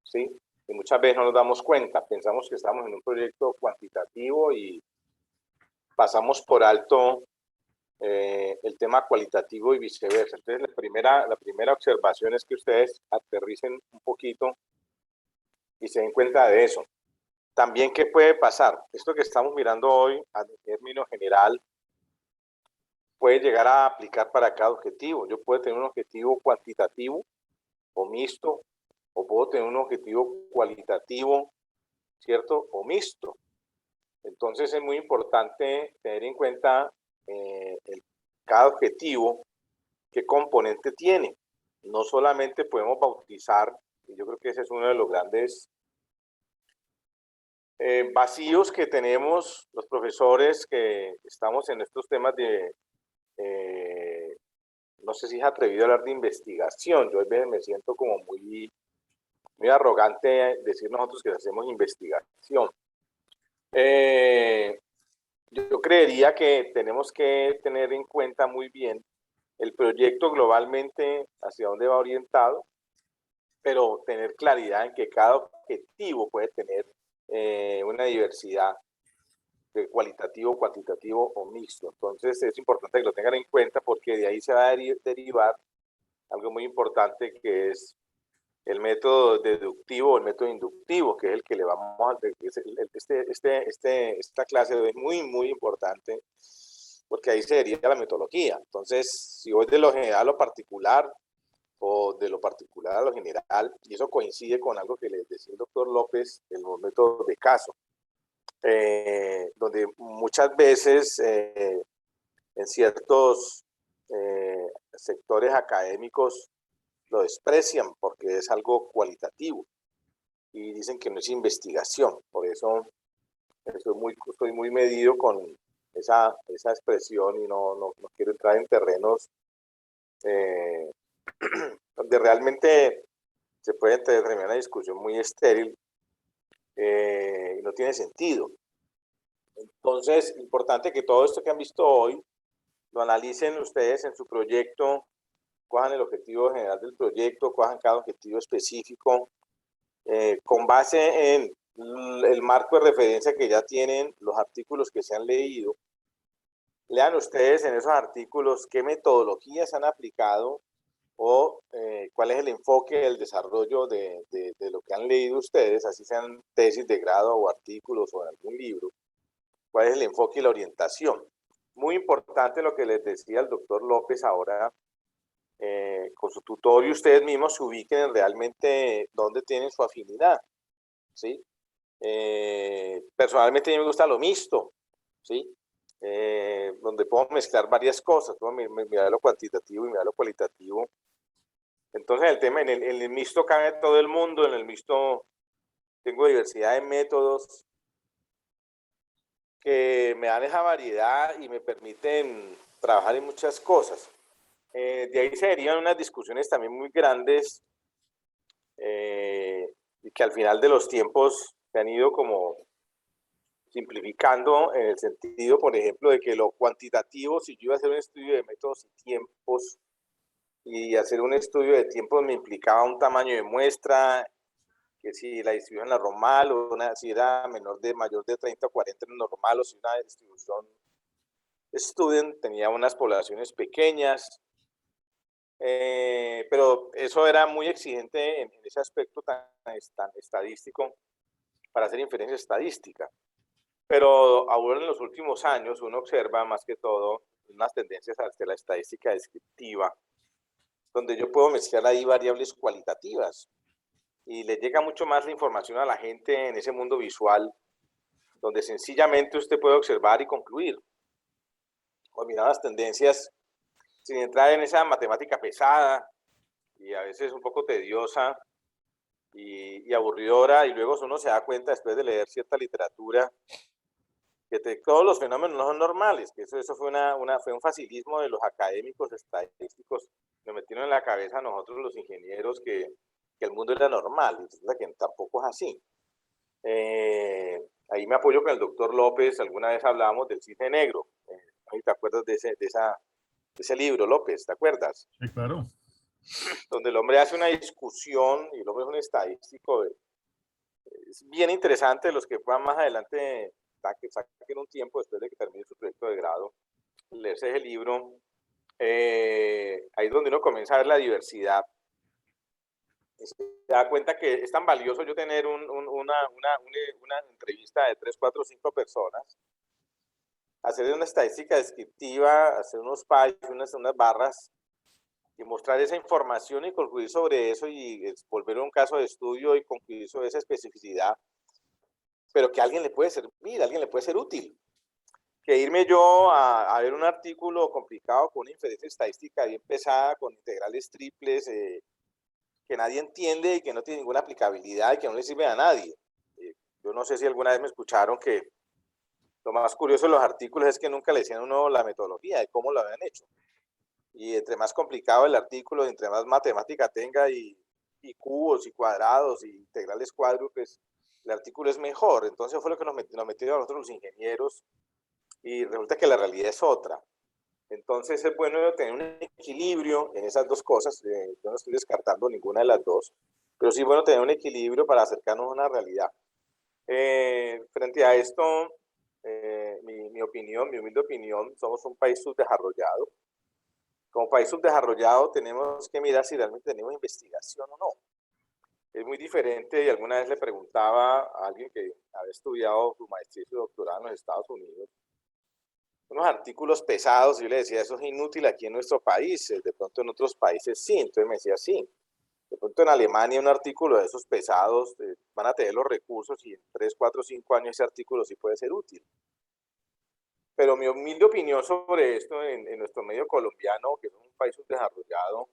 ¿sí? Y muchas veces no nos damos cuenta, pensamos que estamos en un proyecto cuantitativo y pasamos por alto el tema cualitativo y viceversa. Entonces, la primera observación es que ustedes aterricen un poquito y se den cuenta de eso. También, ¿qué puede pasar? Esto que estamos mirando hoy, a término general, puede llegar a aplicar para cada objetivo. Yo puedo tener un objetivo cuantitativo o mixto, o puedo tener un objetivo cualitativo, ¿cierto? O mixto. Entonces es muy importante tener en cuenta cada objetivo, qué componente tiene. No solamente podemos bautizar, y yo creo que ese es uno de los grandes vacíos que tenemos los profesores que estamos en estos temas de, no sé si es atrevido a hablar de investigación. Yo a veces me siento como muy arrogante decir nosotros que hacemos investigación. Yo creería que tenemos que tener en cuenta muy bien el proyecto globalmente hacia dónde va orientado, pero tener claridad en que cada objetivo puede tener una diversidad de cualitativo, cuantitativo o mixto. Entonces es importante que lo tengan en cuenta porque de ahí se va a derivar algo muy importante que es el método deductivo o el método inductivo, que es el que le vamos a... Esta clase es muy, muy importante porque ahí se deriva la metodología. Entonces, si voy de lo general a lo particular o de lo particular a lo general, y eso coincide con algo que les decía el doctor López, el método de caso, donde muchas veces en ciertos sectores académicos lo desprecian porque es algo cualitativo y dicen que no es investigación. Por eso estoy muy medido con esa expresión y no quiero entrar en terrenos donde realmente se puede terminar una discusión muy estéril y no tiene sentido. Entonces, importante que todo esto que han visto hoy lo analicen ustedes en su proyecto, cojan el objetivo general del proyecto, cojan cada objetivo específico, con base en el marco de referencia que ya tienen, los artículos que se han leído. Lean ustedes en esos artículos qué metodologías han aplicado o cuál es el enfoque, el desarrollo de lo que han leído ustedes, así sean tesis de grado o artículos o en algún libro, cuál es el enfoque y la orientación. Muy importante lo que les decía el doctor López ahora, con su tutorio ustedes mismos se ubiquen realmente dónde tienen su afinidad, ¿sí? Personalmente a mí me gusta lo mixto, ¿sí? Donde puedo mezclar varias cosas, puedo mirar lo cuantitativo y mirar lo cualitativo. Entonces el tema, en el mixto cabe todo el mundo, en el mixto tengo diversidad de métodos que me dan esa variedad y me permiten trabajar en muchas cosas. De ahí serían unas discusiones también muy grandes y que al final de los tiempos se han ido como simplificando en el sentido, por ejemplo, de que lo cuantitativo, si yo iba a hacer un estudio de métodos y tiempos y hacer un estudio de tiempos me implicaba un tamaño de muestra, que si la distribución era normal o si era mayor de 30 o 40 era normal o si una distribución student tenía unas poblaciones pequeñas. Pero eso era muy exigente en ese aspecto tan estadístico para hacer inferencia estadística. Pero ahora en los últimos años uno observa más que todo unas tendencias hacia la estadística descriptiva, donde yo puedo mezclar ahí variables cualitativas y le llega mucho más la información a la gente en ese mundo visual, donde sencillamente usted puede observar y concluir. O mirar las tendencias sin entrar en esa matemática pesada y a veces un poco tediosa y aburridora, y luego uno se da cuenta después de leer cierta literatura que todos los fenómenos no son normales, que eso fue un facilismo de los académicos estadísticos, nos metieron en la cabeza a nosotros los ingenieros que el mundo era normal, y resulta que tampoco es así. Ahí me apoyo con el doctor López, alguna vez hablábamos del cisne negro, ¿te acuerdas de ese libro, López? ¿Te acuerdas? Sí, claro. Donde el hombre hace una discusión y el hombre es un estadístico. Es bien interesante, los que puedan más adelante saquen un tiempo después de que termine su proyecto de grado, leerse ese libro. Ahí es donde uno comienza a ver la diversidad. Y se da cuenta que es tan valioso yo tener una entrevista de 3, 4, 5 personas, hacer una estadística descriptiva, hacer unos pages, unas barras, y mostrar esa información y concluir sobre eso y volver a un caso de estudio y concluir sobre esa especificidad, pero que a alguien le puede servir, a alguien le puede ser útil. Que irme yo a ver un artículo complicado con una inferencia estadística bien pesada, con integrales triples, que nadie entiende y que no tiene ninguna aplicabilidad y que no le sirve a nadie. Yo no sé si alguna vez me escucharon que lo más curioso de los artículos es que nunca le decían a uno la metodología de cómo lo habían hecho. Y entre más complicado el artículo, entre más matemática tenga y cubos y cuadrados y integrales cuádruples, el artículo es mejor. Entonces fue lo que nos metieron a nosotros los ingenieros y resulta que la realidad es otra. Entonces es bueno tener un equilibrio en esas dos cosas. Yo no estoy descartando ninguna de las dos, pero sí es bueno tener un equilibrio para acercarnos a una realidad. Frente a esto, mi opinión, mi humilde opinión, somos un país subdesarrollado. Como país subdesarrollado tenemos que mirar si realmente tenemos investigación o no. Es muy diferente, y alguna vez le preguntaba a alguien que había estudiado su maestría y su doctorado en los Estados Unidos, unos artículos pesados, y yo le decía, eso es inútil aquí en nuestro país, de pronto en otros países sí. Entonces me decía, sí, de pronto en Alemania un artículo de esos pesados van a tener los recursos y en 3, 4, 5 años ese artículo sí puede ser útil. Pero mi humilde opinión sobre esto en nuestro medio colombiano, que es un país subdesarrollado,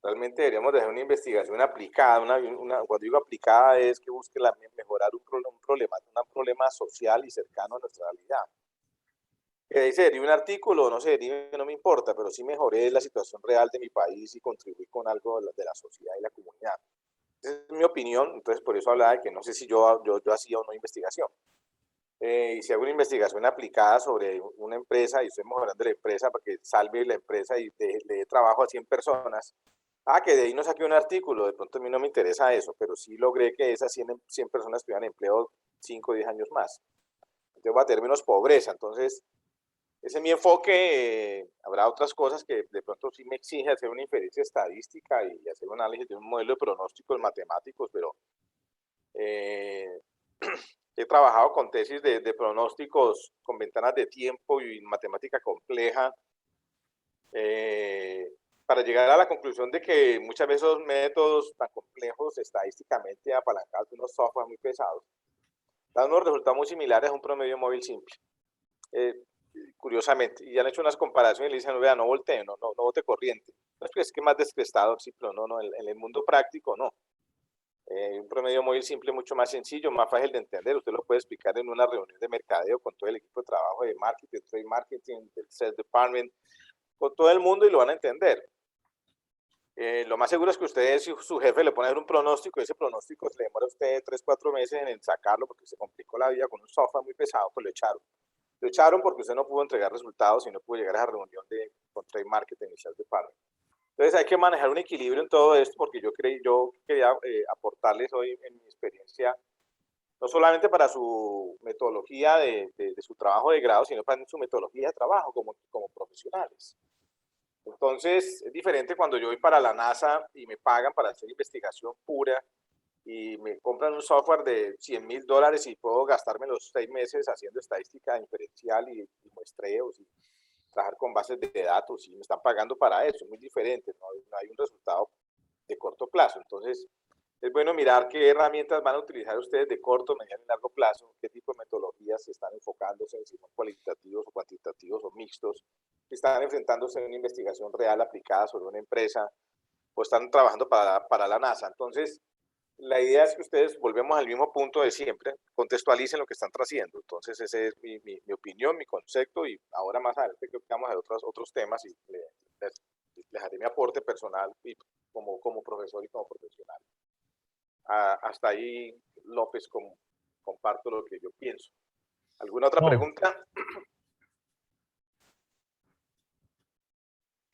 realmente deberíamos dejar una investigación aplicada. Cuando digo aplicada es que busque mejorar un problema social y cercano a nuestra realidad. Que de ahí se derive un artículo, no se derive, no me importa, pero sí mejoré la situación real de mi país y contribuí con algo de la sociedad y la comunidad. Esa es mi opinión, entonces por eso hablaba de que no sé si yo hacía o no investigación. Y si hago una investigación aplicada sobre una empresa y estoy mejorando la empresa para que salve la empresa y le dé trabajo a 100 personas, que de ahí no saqué un artículo, de pronto a mí no me interesa eso, pero sí logré que esas 100 personas tuvieran empleo 5 o 10 años más. Entonces va a tener menos pobreza. Entonces, ese es mi enfoque. Habrá otras cosas que de pronto sí me exige hacer una inferencia estadística y hacer un análisis de un modelo de pronósticos matemáticos, pero he trabajado con tesis de pronósticos con ventanas de tiempo y matemática compleja para llegar a la conclusión de que muchas veces esos métodos tan complejos estadísticamente apalancados de unos software muy pesados dan unos resultados muy similares a un promedio móvil simple. Curiosamente, y han hecho unas comparaciones y le dicen, vea, no voltee, no vote corriente. No es que más descrestado, sí, pero no, en el mundo práctico no. Un promedio móvil simple mucho más sencillo, más fácil de entender. Usted lo puede explicar en una reunión de mercadeo con todo el equipo de trabajo de marketing, trade marketing, del sales department, con todo el mundo y lo van a entender. Lo más seguro es que usted, si su jefe le pone a hacer un pronóstico, ese pronóstico se le demora a usted 3, 4 meses en sacarlo porque se complicó la vida con un software muy pesado, pues lo echaron. Lo echaron porque usted no pudo entregar resultados y no pudo llegar a esa reunión con trade marketing y sales department. Entonces hay que manejar un equilibrio en todo esto porque yo quería aportarles hoy en mi experiencia, no solamente para su metodología de su trabajo de grado, sino para su metodología de trabajo como profesionales. Entonces es diferente cuando yo voy para la NASA y me pagan para hacer investigación pura y me compran un software de $100,000 y puedo gastarme los 6 meses haciendo estadística inferencial y muestreos y trabajar con bases de datos y me están pagando para eso. Es muy diferente, no hay un resultado de corto plazo. Entonces es bueno mirar qué herramientas van a utilizar ustedes de corto, mediano y largo plazo, qué tipo de metodologías están enfocándose, si son cualitativos o cuantitativos o mixtos, si están enfrentándose a una investigación real aplicada sobre una empresa o están trabajando para la NASA. Entonces, la idea es que ustedes volvemos al mismo punto de siempre, contextualicen lo que están haciendo. Entonces, ese es mi opinión, mi concepto, y ahora más adelante creo que vamos a ver otros temas y les haré mi aporte personal y como profesor y como profesional. Hasta ahí, López, comparto lo que yo pienso. ¿Alguna otra pregunta?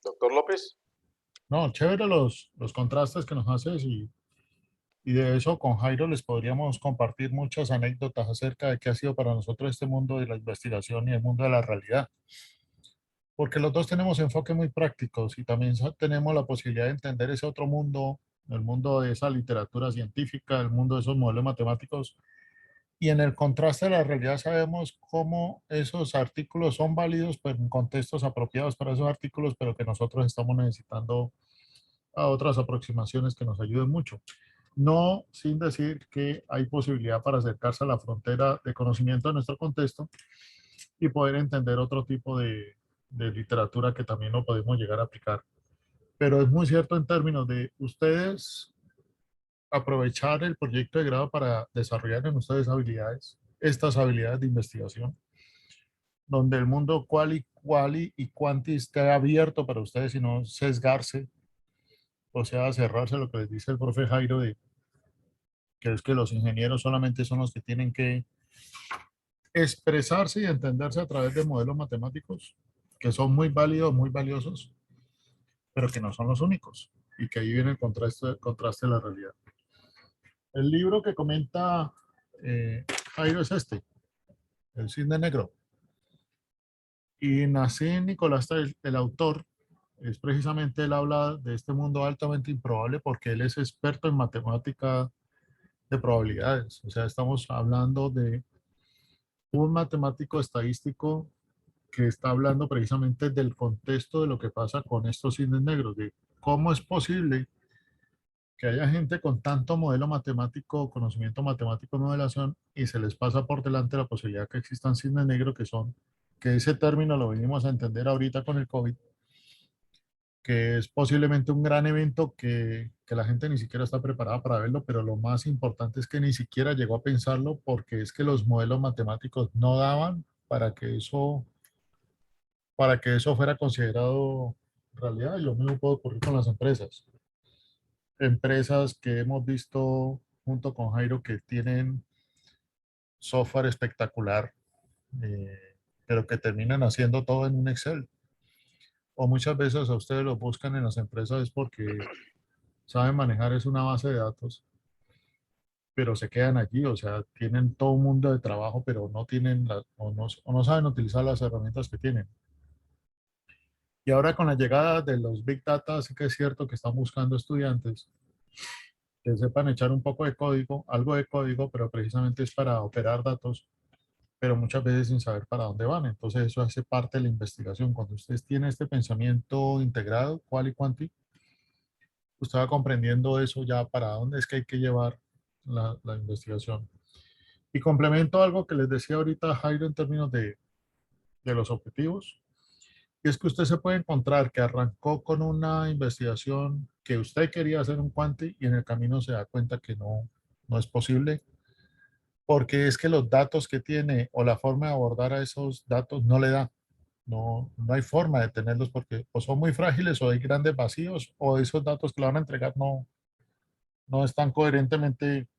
Doctor López. No, chévere los contrastes que nos haces y Y de eso con Jairo les podríamos compartir muchas anécdotas acerca de qué ha sido para nosotros este mundo de la investigación y el mundo de la realidad. Porque los dos tenemos enfoques muy prácticos y también tenemos la posibilidad de entender ese otro mundo, el mundo de esa literatura científica, el mundo de esos modelos matemáticos. Y en el contraste de la realidad sabemos cómo esos artículos son válidos pero en contextos apropiados para esos artículos, pero que nosotros estamos necesitando a otras aproximaciones que nos ayuden mucho. No sin decir que hay posibilidad para acercarse a la frontera de conocimiento de nuestro contexto y poder entender otro tipo de literatura que también lo podemos llegar a aplicar. Pero es muy cierto en términos de ustedes aprovechar el proyecto de grado para desarrollar en ustedes habilidades, estas habilidades de investigación, donde el mundo quali y quanti esté abierto para ustedes y no sesgarse, o sea, cerrarse lo que les dice el profe Jairo de que es que los ingenieros solamente son los que tienen que expresarse y entenderse a través de modelos matemáticos que son muy válidos, muy valiosos, pero que no son los únicos y que ahí viene el contraste de la realidad. El libro que comenta Jairo es este, El Cisne Negro. Y Nassim Nicolás, el autor, es precisamente él habla de este mundo altamente improbable porque él es experto en matemática de probabilidades. O sea, estamos hablando de un matemático estadístico que está hablando precisamente del contexto de lo que pasa con estos cisnes negros, de cómo es posible que haya gente con tanto modelo matemático, conocimiento matemático de modelación, y se les pasa por delante la posibilidad que existan cisnes negros que son, que ese término lo venimos a entender ahorita con el COVID, que es posiblemente un gran evento que la gente ni siquiera está preparada para verlo, pero lo más importante es que ni siquiera llegó a pensarlo porque es que los modelos matemáticos no daban para que eso fuera considerado realidad. Y lo mismo puede ocurrir con las empresas. Empresas que hemos visto junto con Jairo que tienen software espectacular, pero que terminan haciendo todo en un Excel. O muchas veces a ustedes lo buscan en las empresas es porque saben manejar es una base de datos, pero se quedan allí, o sea, tienen todo un mundo de trabajo, pero no tienen o no saben utilizar las herramientas que tienen. Y ahora con la llegada de los Big Data, sí que es cierto que están buscando estudiantes que sepan echar un poco de código, algo de código, pero precisamente es para operar datos, pero muchas veces sin saber para dónde van. Entonces eso hace parte de la investigación. Cuando ustedes tienen este pensamiento integrado, cual y quanti, usted va comprendiendo eso ya para dónde es que hay que llevar la investigación. Y complemento algo que les decía ahorita Jairo en términos de los objetivos. Y es que usted se puede encontrar que arrancó con una investigación que usted quería hacer un quanti y en el camino se da cuenta que no es posible porque es que los datos que tiene o la forma de abordar a esos datos no le da. No hay forma de tenerlos porque o son muy frágiles o hay grandes vacíos o esos datos que le van a entregar no están coherentemente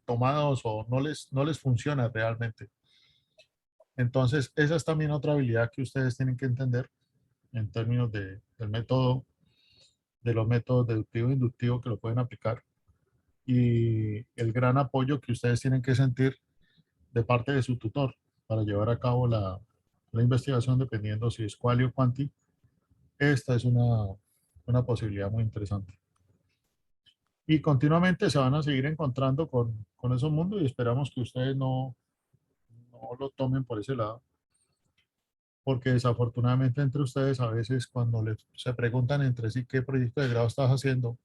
tomados o no les funciona realmente. Entonces, esa es también otra habilidad que ustedes tienen que entender en términos del método, de los métodos deductivo e inductivo que lo pueden aplicar y el gran apoyo que ustedes tienen que sentir de parte de su tutor para llevar a cabo la investigación dependiendo si es quali o quanti. Esta es una posibilidad muy interesante. Y continuamente se van a seguir encontrando con esos mundos y esperamos que ustedes no lo tomen por ese lado, porque desafortunadamente entre ustedes a veces cuando se preguntan entre sí qué proyecto de grado estás haciendo,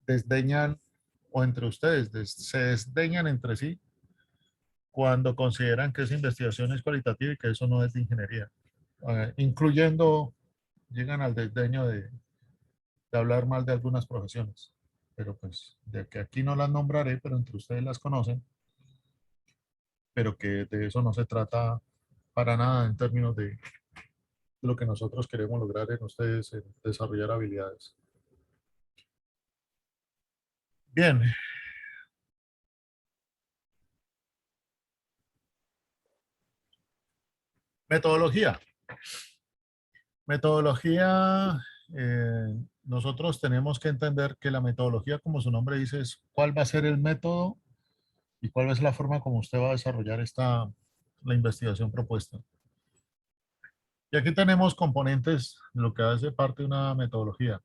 desdeñan, o entre ustedes se desdeñan entre sí cuando consideran que esa investigación es cualitativa y que eso no es de ingeniería, incluyendo, llegan al desdeño de hablar mal de algunas profesiones. Pero pues de que aquí no las nombraré, pero entre ustedes las conocen, pero que de eso no se trata para nada en términos de lo que nosotros queremos lograr en ustedes, en desarrollar habilidades. Bien. Metodología. Metodología, nosotros tenemos que entender que la metodología, como su nombre dice, es cuál va a ser el método y cuál va a ser la forma como usted va a desarrollar la investigación propuesta. Y aquí tenemos componentes, lo que hace parte de una metodología.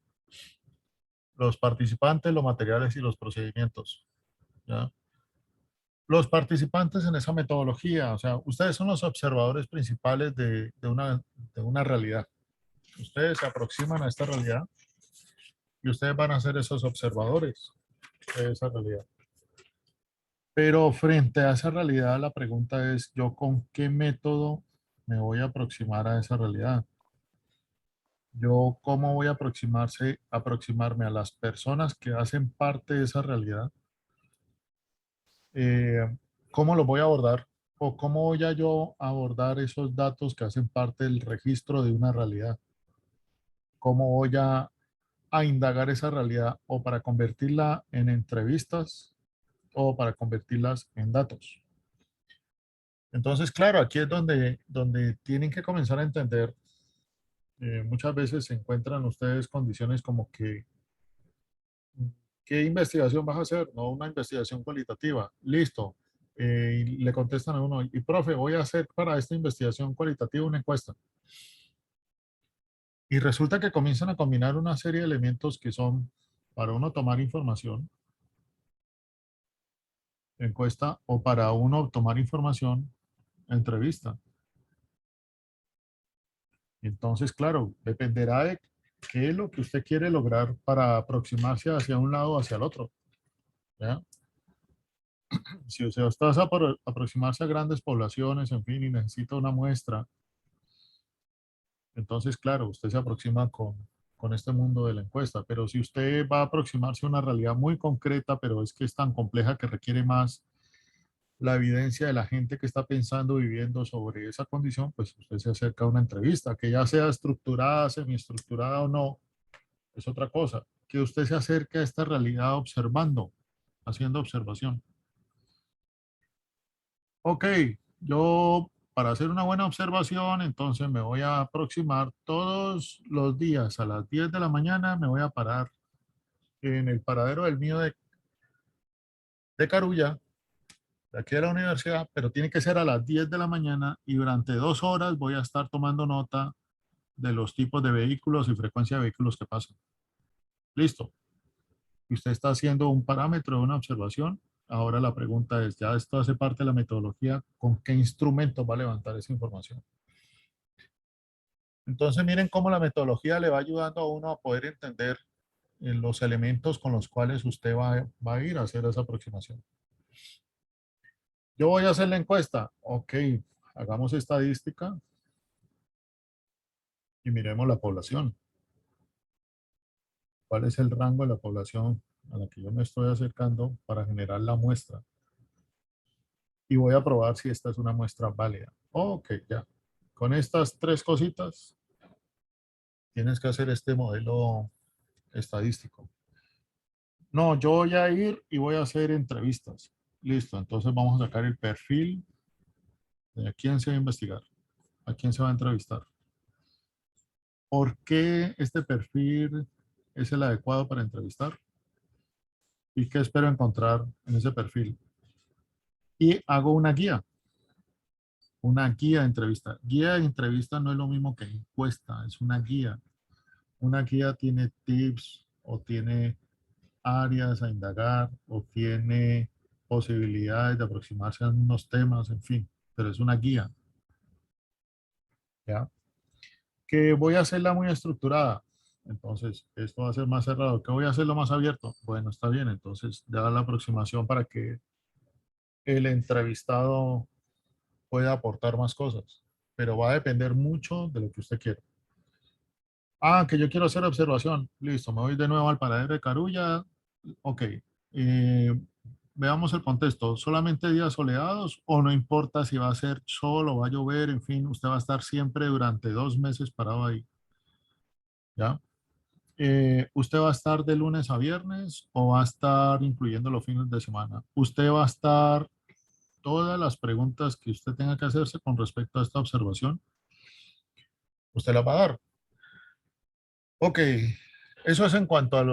Los participantes, los materiales y los procedimientos. ¿Ya? Los participantes en esa metodología, o sea, ustedes son los observadores principales de una realidad. Ustedes se aproximan a esta realidad y ustedes van a ser esos observadores de esa realidad. Pero frente a esa realidad, la pregunta es, ¿yo con qué método me voy a aproximar a esa realidad? ¿Yo cómo voy a aproximarme a las personas que hacen parte de esa realidad? ¿Cómo los voy a abordar? ¿O cómo voy a yo abordar esos datos que hacen parte del registro de una realidad? ¿Cómo voy a indagar esa realidad o para convertirla en entrevistas o para convertirlas en datos? Entonces, claro, aquí es donde tienen que comenzar a entender. Muchas veces se encuentran ustedes condiciones como que, ¿qué investigación vas a hacer? No una investigación cualitativa. Listo. Y le contestan a uno, y profe, voy a hacer para esta investigación cualitativa una encuesta. Y resulta que comienzan a combinar una serie de elementos que son para uno tomar información, encuesta, o para uno tomar información, entrevista. Entonces, claro, dependerá de qué es lo que usted quiere lograr para aproximarse hacia un lado o hacia el otro. ¿Ya? Si usted está por aproximarse a grandes poblaciones, en fin, y necesita una muestra, entonces, claro, usted se aproxima con este mundo de la encuesta. Pero si usted va a aproximarse a una realidad muy concreta, pero es que es tan compleja que requiere más la evidencia de la gente que está pensando, viviendo sobre esa condición, pues usted se acerca a una entrevista, que ya sea estructurada, semiestructurada o no, es otra cosa. Que usted se acerque a esta realidad observando, haciendo observación. Ok, yo para hacer una buena observación, entonces me voy a aproximar todos los días a las 10 de la mañana, me voy a parar en el paradero del mío de Carulla, de aquí de la universidad, pero tiene que ser a las 10 de la mañana y durante 2 horas voy a estar tomando nota de los tipos de vehículos y frecuencia de vehículos que pasan. Listo. Y usted está haciendo un parámetro de una observación. Ahora la pregunta es, ya esto hace parte de la metodología, ¿con qué instrumentos va a levantar esa información? Entonces miren cómo la metodología le va ayudando a uno a poder entender los elementos con los cuales usted va a ir a hacer esa aproximación. Yo voy a hacer la encuesta. Ok, hagamos estadística y miremos la población. ¿Cuál es el rango de la población a la que yo me estoy acercando para generar la muestra? Y voy a probar si esta es una muestra válida. Ok, ya. Con estas 3 cositas, tienes que hacer este modelo estadístico. No, yo voy a ir y voy a hacer entrevistas. Listo, entonces vamos a sacar el perfil de a quién se va a investigar, a quién se va a entrevistar. ¿Por qué este perfil es el adecuado para entrevistar? ¿Y qué espero encontrar en ese perfil? Y hago una guía de entrevista. Guía de entrevista no es lo mismo que encuesta, es una guía. Una guía tiene tips o tiene áreas a indagar o tiene posibilidades de aproximarse a unos temas, en fin, pero es una guía. ¿Ya? Que voy a hacerla muy estructurada. Entonces, esto va a ser más cerrado. ¿Que voy a hacerlo más abierto? Bueno, está bien. Entonces, ya la aproximación para que el entrevistado pueda aportar más cosas. Pero va a depender mucho de lo que usted quiera. Ah, que yo quiero hacer observación. Listo, me voy de nuevo al paradero de Carulla. Ok. Veamos el contexto. ¿Solamente días soleados o no importa si va a ser sol o va a llover? En fin, usted va a estar siempre durante 2 meses parado ahí. ¿Ya? ¿Usted va a estar de lunes a viernes o va a estar incluyendo los fines de semana? ¿Usted va a estar todas las preguntas que usted tenga que hacerse con respecto a esta observación? Usted las va a dar. Ok, Eso es en cuanto a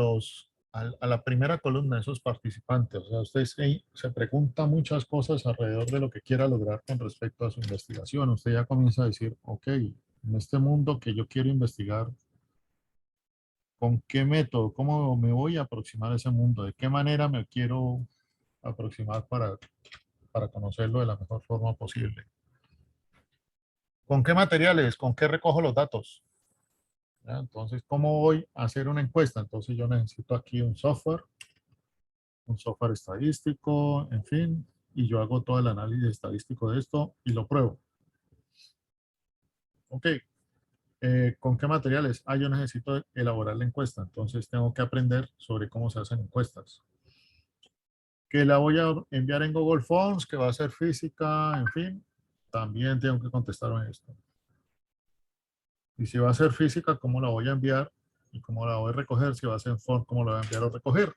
a la primera columna, esos participantes. O sea, usted se pregunta muchas cosas alrededor de lo que quiera lograr con respecto a su investigación. Usted ya comienza a decir, ok, en este mundo que yo quiero investigar, ¿con qué método? ¿Cómo me voy a aproximar a ese mundo? ¿De qué manera me quiero aproximar para conocerlo de la mejor forma posible? ¿Con qué materiales? ¿Con qué recojo los datos? ¿Ya? Entonces, ¿cómo voy a hacer una encuesta? Entonces, yo necesito aquí un software estadístico, en fin, y yo hago todo el análisis estadístico de esto y lo pruebo. Ok, ¿con qué materiales? Ah, yo necesito elaborar la encuesta, entonces tengo que aprender sobre cómo se hacen encuestas. Que la voy a enviar en Google Forms, que va a ser física, en fin, también tengo que contestar en esto. Y si va a ser física, ¿cómo la voy a enviar? ¿Y cómo la voy a recoger? Si va a ser en form, ¿cómo la voy a enviar o recoger?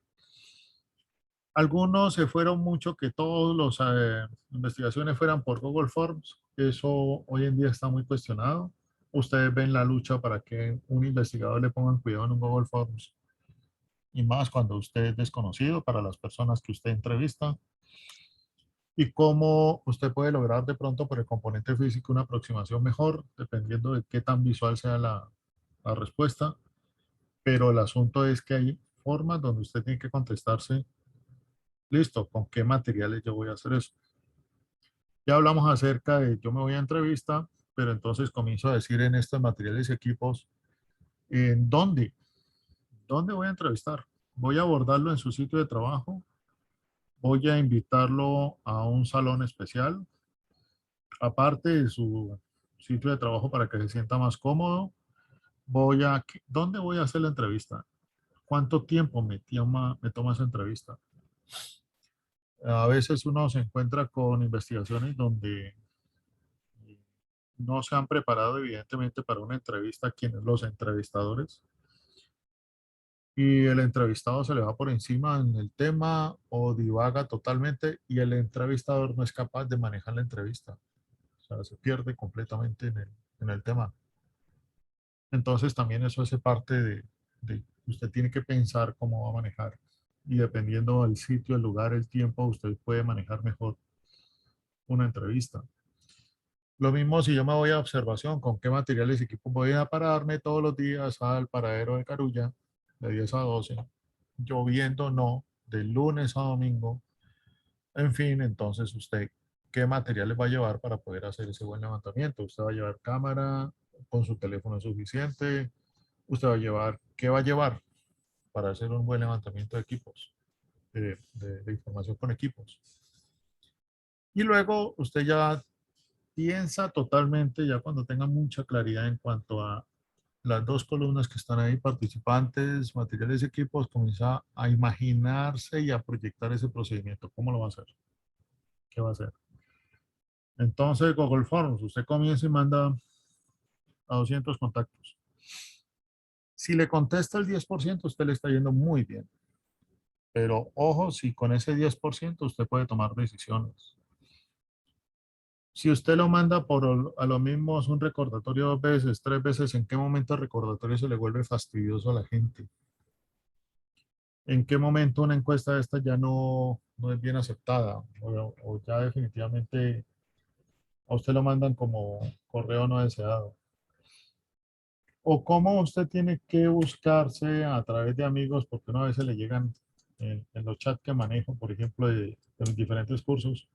Algunos se fueron mucho que todas las investigaciones fueran por Google Forms. Eso hoy en día está muy cuestionado. Ustedes ven la lucha para que un investigador le pongan cuidado en un Google Forms. Y más cuando usted es desconocido para las personas que usted entrevista. Y cómo usted puede lograr de pronto por el componente físico una aproximación mejor, dependiendo de qué tan visual sea la respuesta. Pero el asunto es que hay formas donde usted tiene que contestarse, listo, ¿con qué materiales yo voy a hacer eso? Ya hablamos acerca de yo me voy a entrevista, pero entonces comienzo a decir en estos materiales y equipos, ¿en dónde? ¿Dónde voy a entrevistar? ¿Voy a abordarlo en su sitio de trabajo? ¿Voy a invitarlo a un salón especial, aparte de su sitio de trabajo para que se sienta más cómodo? ¿Dónde voy a hacer la entrevista? ¿Cuánto tiempo me toma esa entrevista? A veces uno se encuentra con investigaciones donde no se han preparado evidentemente para una entrevista quienes los entrevistadores y el entrevistado se le va por encima en el tema o divaga totalmente y el entrevistador no es capaz de manejar la entrevista. O sea, se pierde completamente en el tema. Entonces también eso hace parte de usted tiene que pensar cómo va a manejar y dependiendo del sitio, el lugar, el tiempo, usted puede manejar mejor una entrevista. Lo mismo si yo me voy a observación, con qué materiales y equipos voy a pararme todos los días al paradero de Carulla, de 10 a 12, lloviendo no, de lunes a domingo, en fin, entonces usted, ¿qué materiales va a llevar para poder hacer ese buen levantamiento? Usted va a llevar cámara, con su teléfono es suficiente, usted va a llevar, ¿qué va a llevar para hacer un buen levantamiento de equipos, de información con equipos? Y luego usted ya piensa totalmente, ya cuando tenga mucha claridad en cuanto a las dos columnas que están ahí, participantes, materiales y equipos, comienza a imaginarse y a proyectar ese procedimiento. ¿Cómo lo va a hacer? ¿Qué va a hacer? Entonces, Google Forms, usted comienza y manda a 200 contactos. Si le contesta el 10%, usted le está yendo muy bien. Pero ojo, si con ese 10% usted puede tomar decisiones. Si usted lo manda a lo mismo, es un recordatorio 2 veces, 3 veces, ¿en qué momento el recordatorio se le vuelve fastidioso a la gente? ¿En qué momento una encuesta de esta ya no es bien aceptada? O ya definitivamente a usted lo mandan como correo no deseado. O cómo usted tiene que buscarse a través de amigos, porque una vez se le llegan en los chats que manejo, por ejemplo, de los diferentes cursos,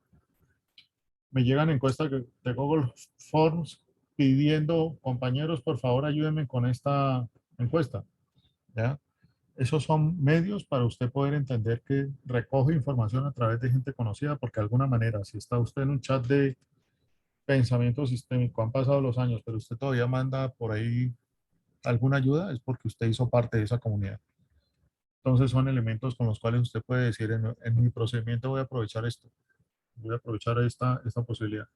me llegan encuestas de Google Forms pidiendo, compañeros, por favor, ayúdenme con esta encuesta. ¿Ya? Esos son medios para usted poder entender que recoge información a través de gente conocida, porque de alguna manera, si está usted en un chat de pensamiento sistémico, han pasado los años, pero usted todavía manda por ahí alguna ayuda, es porque usted hizo parte de esa comunidad. Entonces son elementos con los cuales usted puede decir, en mi procedimiento voy a aprovechar esto, voy a aprovechar esta posibilidad.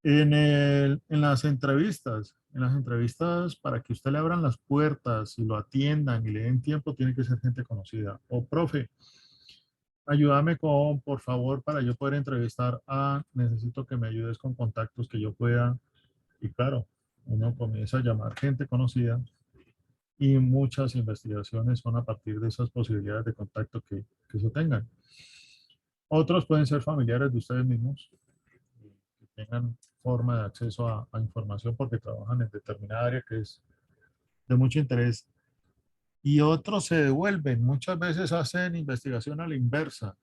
En las entrevistas para que usted le abran las puertas y lo atiendan y le den tiempo, tiene que ser gente conocida. O profe, ayúdame por favor, para yo poder entrevistar necesito que me ayudes con contactos que yo pueda. Y claro, uno comienza a llamar gente conocida y muchas investigaciones son a partir de esas posibilidades de contacto que se tengan. Otros pueden ser familiares de ustedes mismos, que tengan forma de acceso a información porque trabajan en determinada área que es de mucho interés. Y otros se devuelven, muchas veces hacen investigación a la inversa,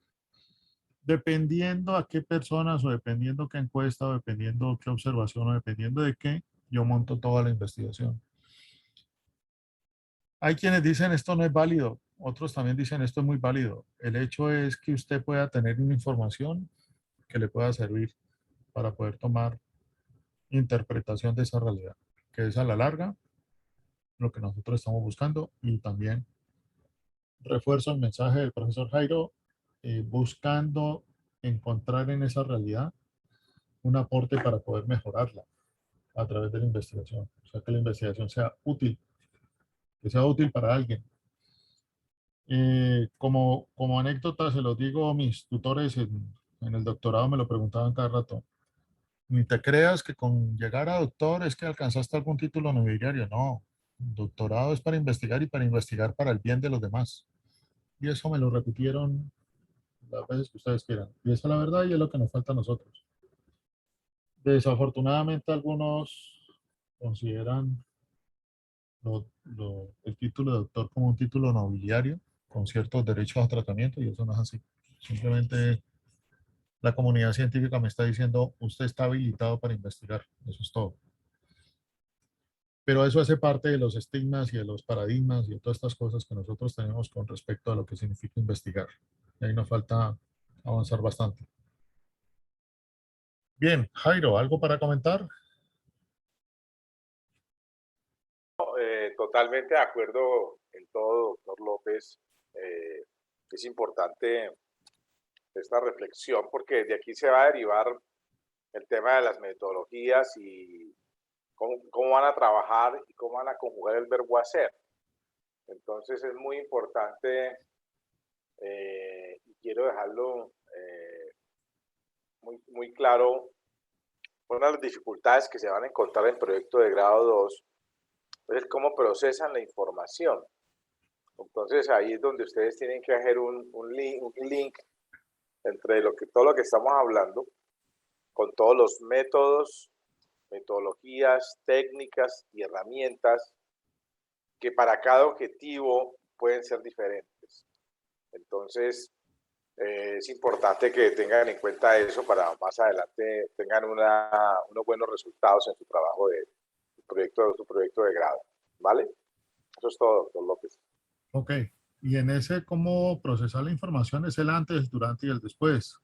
dependiendo a qué personas o dependiendo qué encuesta o dependiendo qué observación o dependiendo de qué, yo monto toda la investigación. Hay quienes dicen esto no es válido, otros también dicen esto es muy válido. El hecho es que usted pueda tener una información que le pueda servir para poder tomar interpretación de esa realidad, que es a la larga lo que nosotros estamos buscando. Y también refuerzo el mensaje del profesor Jairo, buscando encontrar en esa realidad un aporte para poder mejorarla a través de la investigación. O sea, que la investigación sea útil, que sea útil para alguien. Como anécdota, se los digo, mis tutores en el doctorado me lo preguntaban cada rato. Ni te creas que con llegar a doctor es que alcanzaste algún título nobiliario. No, doctorado es para investigar y para investigar para el bien de los demás. Y eso me lo repitieron las veces que ustedes quieran. Y esa es la verdad y es lo que nos falta a nosotros. Desafortunadamente algunos consideran el título de doctor como un título nobiliario con ciertos derechos a tratamiento y eso no es así. Simplemente la comunidad científica me está diciendo, usted está habilitado para investigar. Eso es todo. Pero eso hace parte de los estigmas y de los paradigmas y de todas estas cosas que nosotros tenemos con respecto a lo que significa investigar. Y ahí nos falta avanzar bastante. Bien, Jairo, ¿algo para comentar? Totalmente de acuerdo en todo, doctor López. Es importante esta reflexión porque de aquí se va a derivar el tema de las metodologías y cómo van a trabajar y cómo van a conjugar el verbo hacer. Entonces es muy importante y quiero dejarlo muy claro. Una de las dificultades que se van a encontrar en el proyecto de grado 2 es cómo procesan la información. Entonces ahí es donde ustedes tienen que hacer un link entre todo lo que estamos hablando con todos los métodos, metodologías, técnicas y herramientas que para cada objetivo pueden ser diferentes. Entonces, es importante que tengan en cuenta eso para más adelante tengan unos buenos resultados en su trabajo de su proyecto de grado. ¿Vale? Eso es todo, doctor López. Ok. Y en ese cómo procesar la información es el antes, el durante y el después.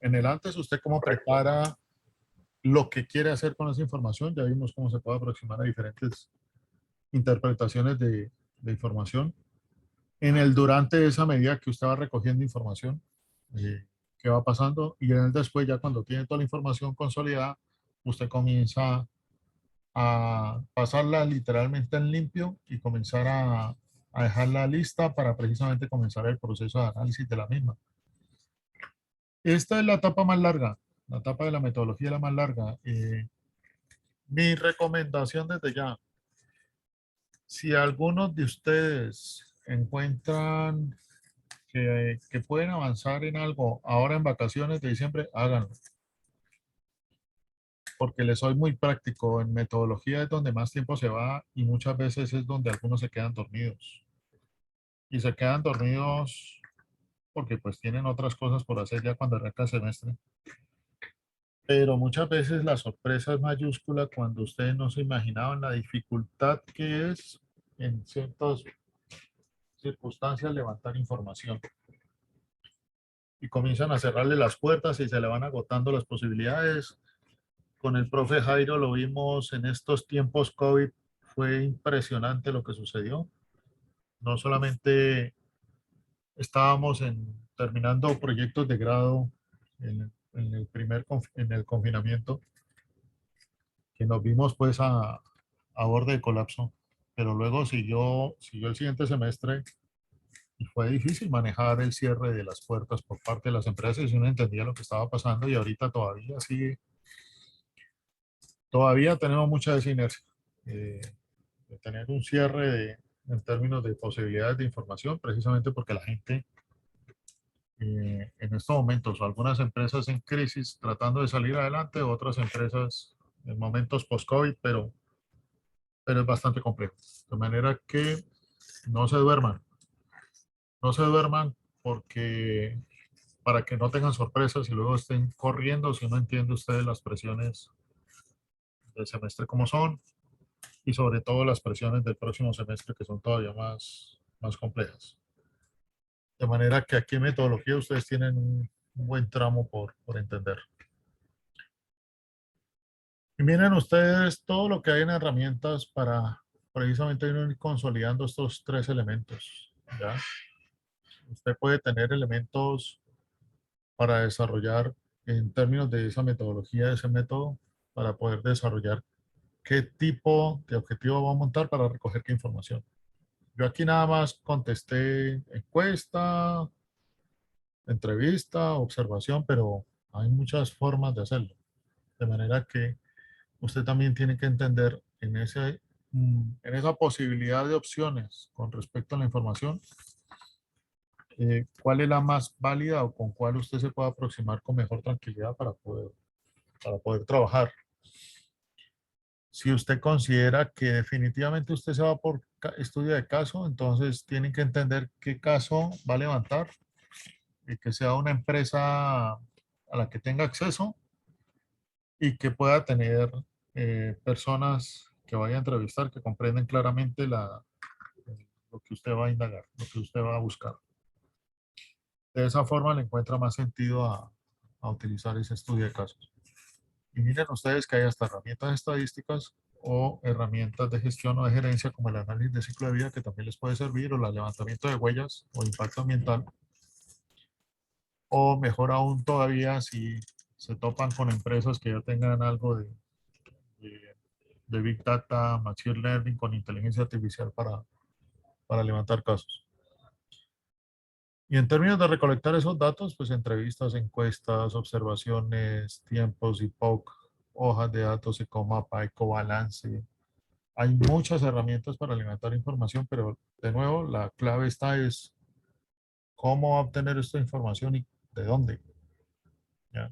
En el antes, usted cómo prepara lo que quiere hacer con esa información. Ya vimos cómo se puede aproximar a diferentes interpretaciones de información. En el durante, esa medida que usted va recogiendo información, qué va pasando. Y en el después, ya cuando tiene toda la información consolidada, usted comienza a pasarla literalmente en limpio y comenzar a dejarla lista para precisamente comenzar el proceso de análisis de la misma. Esta es la etapa más larga, la etapa de la metodología es la más larga. Mi recomendación desde ya, si algunos de ustedes encuentran que pueden avanzar en algo ahora en vacaciones de diciembre, háganlo. Porque les soy muy práctico, en metodología es donde más tiempo se va y muchas veces es donde algunos se quedan dormidos. Y se quedan dormidos porque pues tienen otras cosas por hacer ya cuando arranca el semestre. Pero muchas veces la sorpresa es mayúscula cuando ustedes no se imaginaban la dificultad que es en ciertas circunstancias levantar información. Y comienzan a cerrarle las puertas y se le van agotando las posibilidades. Con el profe Jairo lo vimos en estos tiempos COVID, fue impresionante lo que sucedió. No solamente estábamos terminando proyectos de grado en el confinamiento, que nos vimos pues a borde de colapso, pero luego siguió el siguiente semestre y fue difícil manejar el cierre de las puertas por parte de las empresas y uno entendía lo que estaba pasando y ahorita todavía sigue. Todavía tenemos mucha desinercia. de tener un cierre en términos de posibilidades de información, precisamente porque la gente en estos momentos, algunas empresas en crisis tratando de salir adelante, otras empresas en momentos post-COVID, pero es bastante complejo. De manera que no se duerman, no se duerman porque para que no tengan sorpresas y luego estén corriendo si no entiende ustedes las presiones del semestre como son y sobre todo las presiones del próximo semestre que son todavía más complejas. De manera que aquí en metodología ustedes tienen un buen tramo por entender. Y miren ustedes todo lo que hay en herramientas para precisamente ir consolidando estos tres elementos. ¿Ya? Usted puede tener elementos para desarrollar en términos de esa metodología, de ese método, para poder desarrollar qué tipo de objetivo va a montar para recoger qué información. Yo aquí nada más contesté encuesta, entrevista, observación, pero hay muchas formas de hacerlo. De manera que usted también tiene que entender en esa posibilidad de opciones con respecto a la información, cuál es la más válida o con cuál usted se puede aproximar con mejor tranquilidad para poder trabajar. Si usted considera que definitivamente usted se va por estudio de caso, entonces tienen que entender qué caso va a levantar y que sea una empresa a la que tenga acceso y que pueda tener personas que vaya a entrevistar que comprenden claramente lo que usted va a indagar, lo que usted va a buscar. De esa forma le encuentra más sentido a utilizar ese estudio de casos. Y miren ustedes que hay hasta herramientas estadísticas o herramientas de gestión o de gerencia como el análisis de ciclo de vida que también les puede servir, o el levantamiento de huellas o impacto ambiental. O mejor aún todavía si se topan con empresas que ya tengan algo de Big Data, Machine Learning con inteligencia artificial para levantar casos. Y en términos de recolectar esos datos, pues entrevistas, encuestas, observaciones, tiempos, IPOC, hojas de datos, Ecomapa, Ecobalance. Hay muchas herramientas para levantar información, pero de nuevo, la clave es cómo obtener esta información y de dónde. ¿Ya?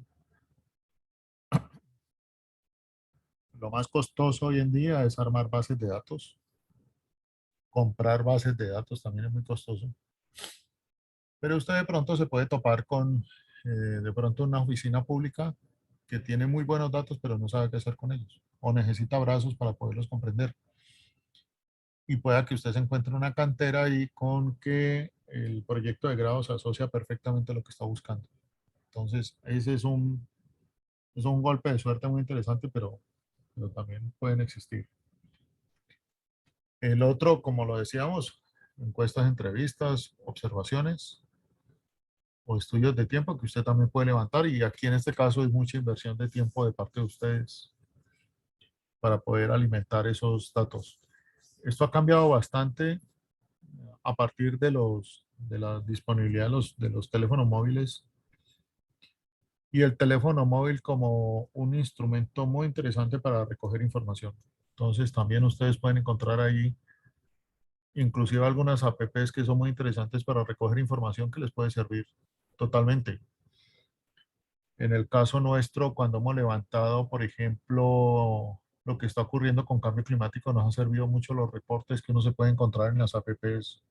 Lo más costoso hoy en día es armar bases de datos. Comprar bases de datos también es muy costoso. Pero usted de pronto se puede topar con de pronto una oficina pública que tiene muy buenos datos, pero no sabe qué hacer con ellos. O necesita brazos para poderlos comprender. Y pueda que usted se encuentre una cantera ahí con que el proyecto de grado se asocia perfectamente a lo que está buscando. Entonces, ese es un golpe de suerte muy interesante, pero también pueden existir. El otro, como lo decíamos, encuestas, entrevistas, observaciones o estudios de tiempo que usted también puede levantar, y aquí en este caso es mucha inversión de tiempo de parte de ustedes para poder alimentar esos datos. Esto ha cambiado bastante a partir de la disponibilidad de los teléfonos móviles y el teléfono móvil como un instrumento muy interesante para recoger información. Entonces también ustedes pueden encontrar ahí inclusive algunas apps que son muy interesantes para recoger información que les puede servir totalmente. En el caso nuestro, cuando hemos levantado, por ejemplo, lo que está ocurriendo con cambio climático, nos han servido mucho los reportes que uno se puede encontrar en las apps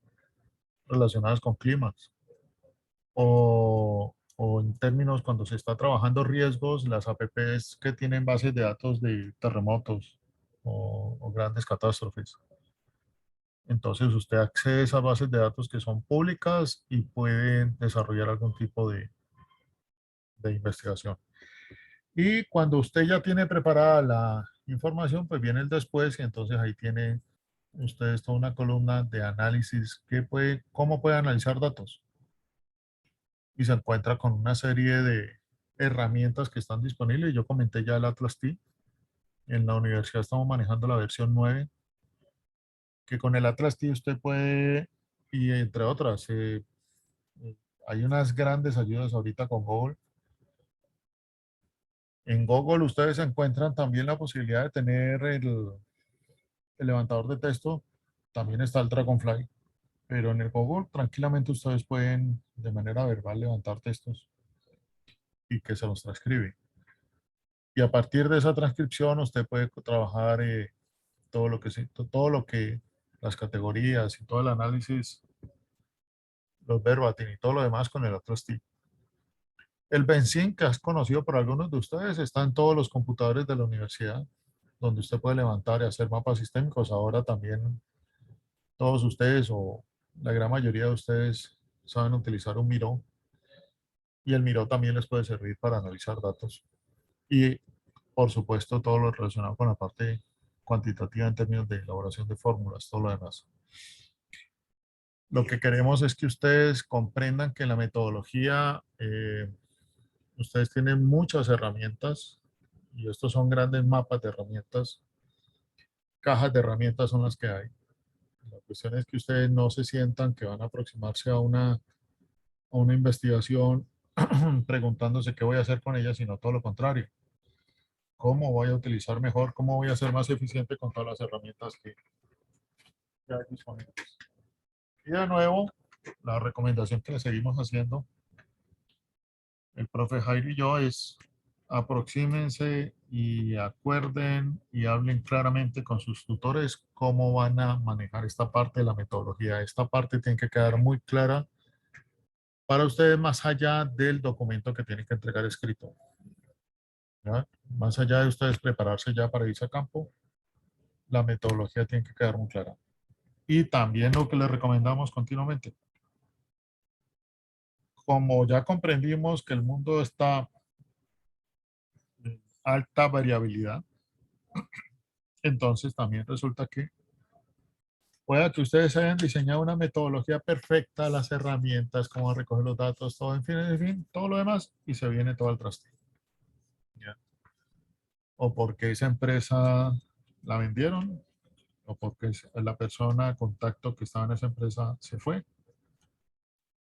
relacionadas con climas. O en términos cuando se está trabajando riesgos, las apps que tienen bases de datos de terremotos o grandes catástrofes. Entonces usted accede a esas bases de datos que son públicas y puede desarrollar algún tipo de investigación. Y cuando usted ya tiene preparada la información, pues viene el después y entonces ahí tiene ustedes toda una columna de análisis cómo puede analizar datos. Y se encuentra con una serie de herramientas que están disponibles. Yo comenté ya el Atlas T. En la universidad estamos manejando la versión 9, que con el Atlas T usted puede, y entre otras, hay unas grandes ayudas ahorita con Google. En Google ustedes encuentran también la posibilidad de tener el levantador de texto, también está el Dragonfly, pero en el Google tranquilamente ustedes pueden de manera verbal levantar textos y que se los transcribe. Y a partir de esa transcripción usted puede trabajar todo lo que las categorías y todo el análisis, los verbatim y todo lo demás con el otro estilo. El Benzin, que es conocido por algunos de ustedes, está en todos los computadores de la universidad, donde usted puede levantar y hacer mapas sistémicos. Ahora también todos ustedes o la gran mayoría de ustedes saben utilizar un Miro, y el Miro también les puede servir para analizar datos. Y por supuesto todo lo relacionado con la parte cuantitativa en términos de elaboración de fórmulas, todo lo demás. Lo que queremos es que ustedes comprendan que en la metodología ustedes tienen muchas herramientas y estos son grandes mapas de herramientas. Cajas de herramientas son las que hay. La cuestión es que ustedes no se sientan que van a aproximarse a una investigación preguntándose qué voy a hacer con ella, sino todo lo contrario. ¿Cómo voy a utilizar mejor? ¿Cómo voy a ser más eficiente con todas las herramientas que hay disponibles? Y de nuevo, la recomendación que le seguimos haciendo el profe Jairo y yo es aproxímense y acuerden y hablen claramente con sus tutores cómo van a manejar esta parte de la metodología. Esta parte tiene que quedar muy clara para ustedes más allá del documento que tienen que entregar escrito. ¿Ya? Más allá de ustedes prepararse ya para irse a campo, la metodología tiene que quedar muy clara. Y también lo que les recomendamos continuamente. Como ya comprendimos que el mundo está en alta variabilidad, entonces también resulta que pueda que ustedes hayan diseñado una metodología perfecta, las herramientas, cómo recoger los datos, todo, en fin, todo lo demás, y se viene todo al traste. ¿Ya? O porque esa empresa la vendieron, o porque la persona, contacto que estaba en esa empresa se fue,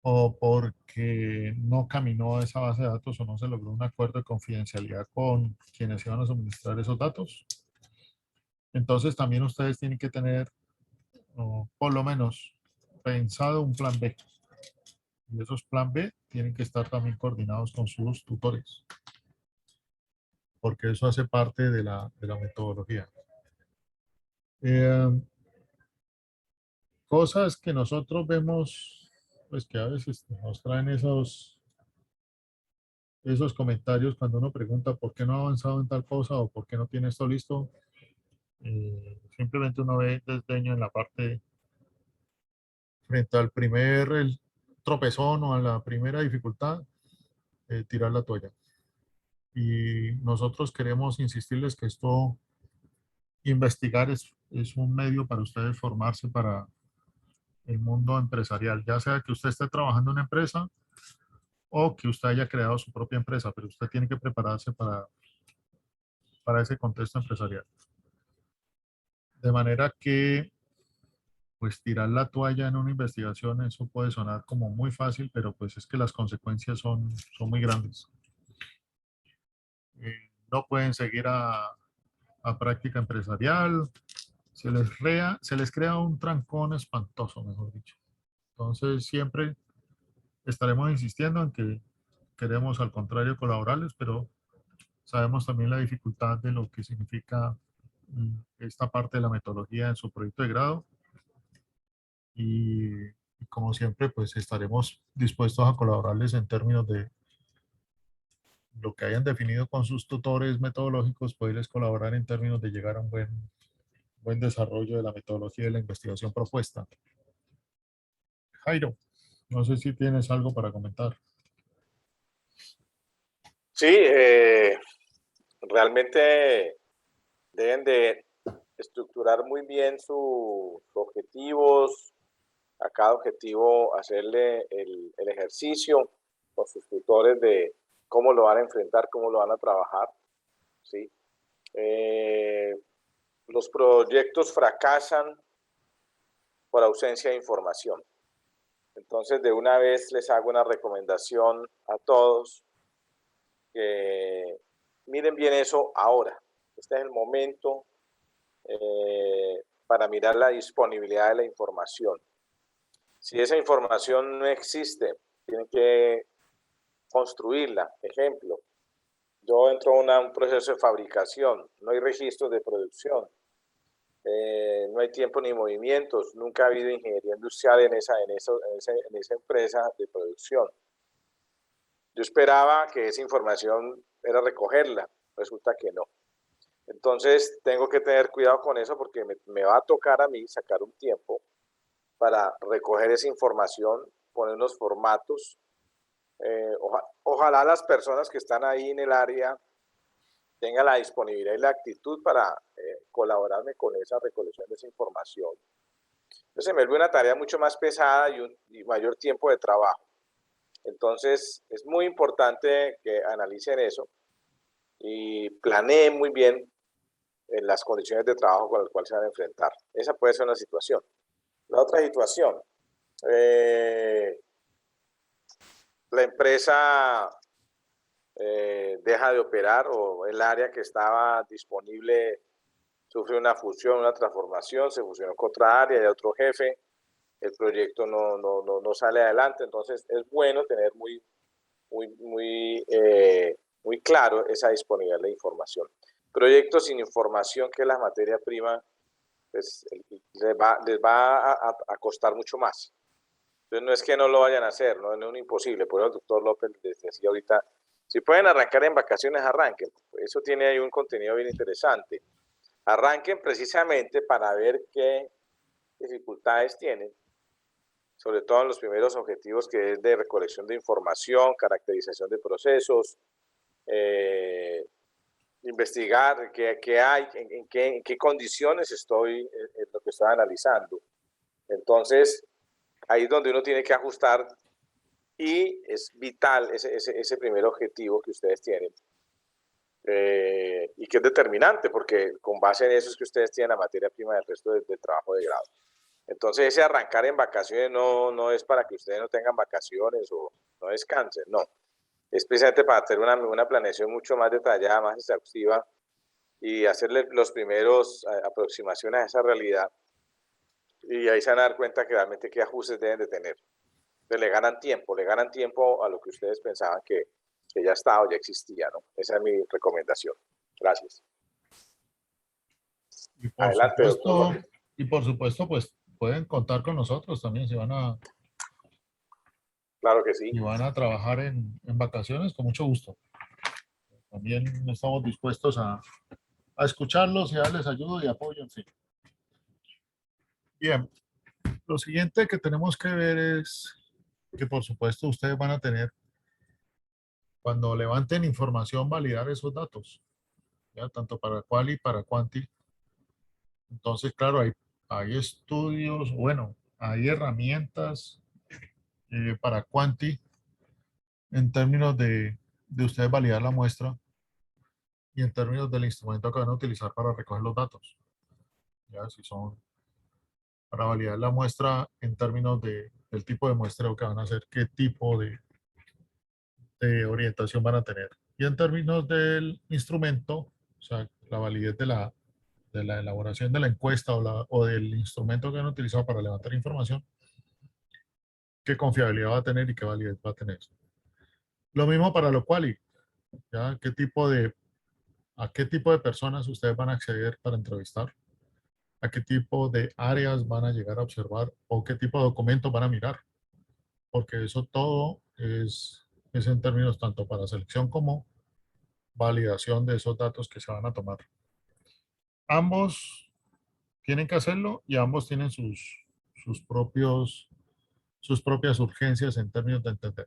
o porque no caminó a esa base de datos o no se logró un acuerdo de confidencialidad con quienes iban a suministrar esos datos. Entonces también ustedes tienen que tener, o por lo menos, pensado un plan B. Y esos plan B tienen que estar también coordinados con sus tutores, porque eso hace parte de la metodología. Eh, Cosas que nosotros vemos, pues que a veces nos traen esos comentarios cuando uno pregunta por qué no ha avanzado en tal cosa o por qué no tiene esto listo. Simplemente uno ve desdeño en la parte frente al primer tropezón o a la primera dificultad, tirar la toalla. Y nosotros queremos insistirles que esto, investigar es un medio para ustedes formarse para el mundo empresarial, ya sea que usted esté trabajando en una empresa o que usted haya creado su propia empresa, pero usted tiene que prepararse para ese contexto empresarial. De manera que, pues tirar la toalla en una investigación, eso puede sonar como muy fácil, pero pues es que las consecuencias son muy grandes. No pueden seguir a práctica empresarial, se les crea un trancón espantoso, mejor dicho. Entonces siempre estaremos insistiendo en que queremos al contrario colaborarles, pero sabemos también la dificultad de lo que significa esta parte de la metodología en su proyecto de grado y como siempre pues estaremos dispuestos a colaborarles en términos de lo que hayan definido con sus tutores metodológicos, poderles colaborar en términos de llegar a un buen desarrollo de la metodología de la investigación propuesta. Jairo, no sé si tienes algo para comentar. Sí, realmente deben de estructurar muy bien sus objetivos, a cada objetivo hacerle el ejercicio con sus tutores de cómo lo van a enfrentar, cómo lo van a trabajar, ¿sí? Los proyectos fracasan por ausencia de información. Entonces, de una vez les hago una recomendación a todos que miren bien eso ahora. Este es el momento para mirar la disponibilidad de la información. Si esa información no existe, tienen que construirla. Ejemplo, yo entro a un proceso de fabricación, no hay registros de producción, no hay tiempo ni movimientos, nunca ha habido ingeniería industrial en esa empresa de producción. Yo esperaba que esa información era recogerla, resulta que no. Entonces tengo que tener cuidado con eso porque me va a tocar a mí sacar un tiempo para recoger esa información, poner unos formatos. Ojalá las personas que están ahí en el área tengan la disponibilidad y la actitud para colaborarme con esa recolección de esa información. Entonces me vuelve una tarea mucho más pesada y mayor tiempo de trabajo. Entonces es muy importante que analicen eso y planeen muy bien en las condiciones de trabajo con las cuales se van a enfrentar. Esa puede ser una situación. La otra situación, la empresa deja de operar o el área que estaba disponible sufre una fusión, una transformación, se fusionó con otra área de otro jefe, el proyecto no sale adelante, entonces es bueno tener muy claro esa disponibilidad de información. Proyectos sin información, que es la materia prima, pues les va a costar mucho más. Entonces no es que no lo vayan a hacer, no es un imposible. Por eso el doctor López les decía ahorita, si pueden arrancar en vacaciones, arranquen. Eso tiene ahí un contenido bien interesante. Arranquen precisamente para ver qué dificultades tienen, sobre todo en los primeros objetivos, que es de recolección de información, caracterización de procesos, investigar qué hay, en qué condiciones estoy, en lo que estoy analizando. Entonces, ahí es donde uno tiene que ajustar y es vital ese primer objetivo que ustedes tienen. Y que es determinante, porque con base en eso es que ustedes tienen la materia prima del resto del trabajo de grado. Entonces, ese arrancar en vacaciones no es para que ustedes no tengan vacaciones o no descansen, no. Es precisamente para hacer una planeación mucho más detallada, más exhaustiva y hacerle los primeros aproximaciones a esa realidad. Y ahí se van a dar cuenta que realmente qué ajustes deben de tener. Entonces, le ganan tiempo a lo que ustedes pensaban que ya estaba o ya existía, ¿no? Esa es mi recomendación. Gracias. Y por Adelante, supuesto, doctor López. y por supuesto, pues pueden contar con nosotros también si van a, Claro que sí. si van a trabajar en vacaciones, con mucho gusto. También estamos dispuestos a escucharlos y a darles ayuda y apoyo, en fin. Bien, lo siguiente que tenemos que ver es que por supuesto ustedes van a tener, cuando levanten información, validar esos datos, ¿ya? Tanto para quali y para quanti. Entonces, claro, hay estudios, bueno, hay herramientas para quanti en términos de ustedes validar la muestra y en términos del instrumento que van a utilizar para recoger los datos. Ya, si son para validar la muestra en términos del tipo de muestreo que van a hacer, qué tipo de orientación van a tener. Y en términos del instrumento, o sea, la validez de la elaboración de la encuesta o del instrumento que han utilizado para levantar información, qué confiabilidad va a tener y qué validez va a tener. Lo mismo para lo quali, ¿ya? ¿A qué tipo de personas ustedes van a acceder para entrevistar? ¿A qué tipo de áreas van a llegar a observar? ¿O qué tipo de documentos van a mirar? Porque eso todo es en términos tanto para selección como validación de esos datos que se van a tomar. Ambos tienen que hacerlo y ambos tienen sus propias urgencias en términos de entender.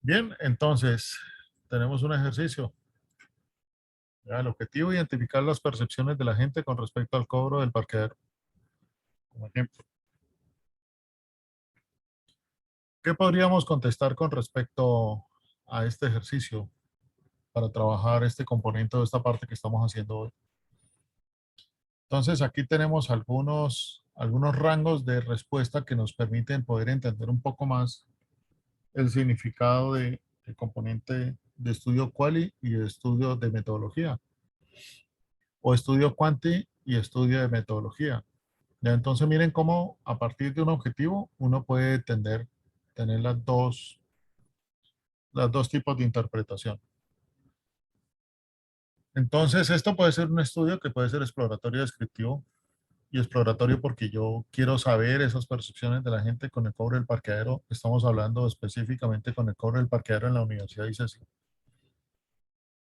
Bien, entonces tenemos un ejercicio. Ya, el objetivo, identificar las percepciones de la gente con respecto al cobro del parqueadero. Como ejemplo. ¿Qué podríamos contestar con respecto a este ejercicio para trabajar este componente o esta parte que estamos haciendo hoy? Entonces, aquí tenemos algunos rangos de respuesta que nos permiten poder entender un poco más el significado del componente de estudio quali y de estudio de metodología. o estudio cuanti y estudio de metodología. Ya, entonces miren cómo a partir de un objetivo uno puede tener las dos tipos de interpretación. Entonces esto puede ser un estudio que puede ser exploratorio descriptivo y exploratorio porque yo quiero saber esas percepciones de la gente con el cobro del parqueadero. Estamos hablando específicamente con el cobro del parqueadero en la Universidad de ICESI.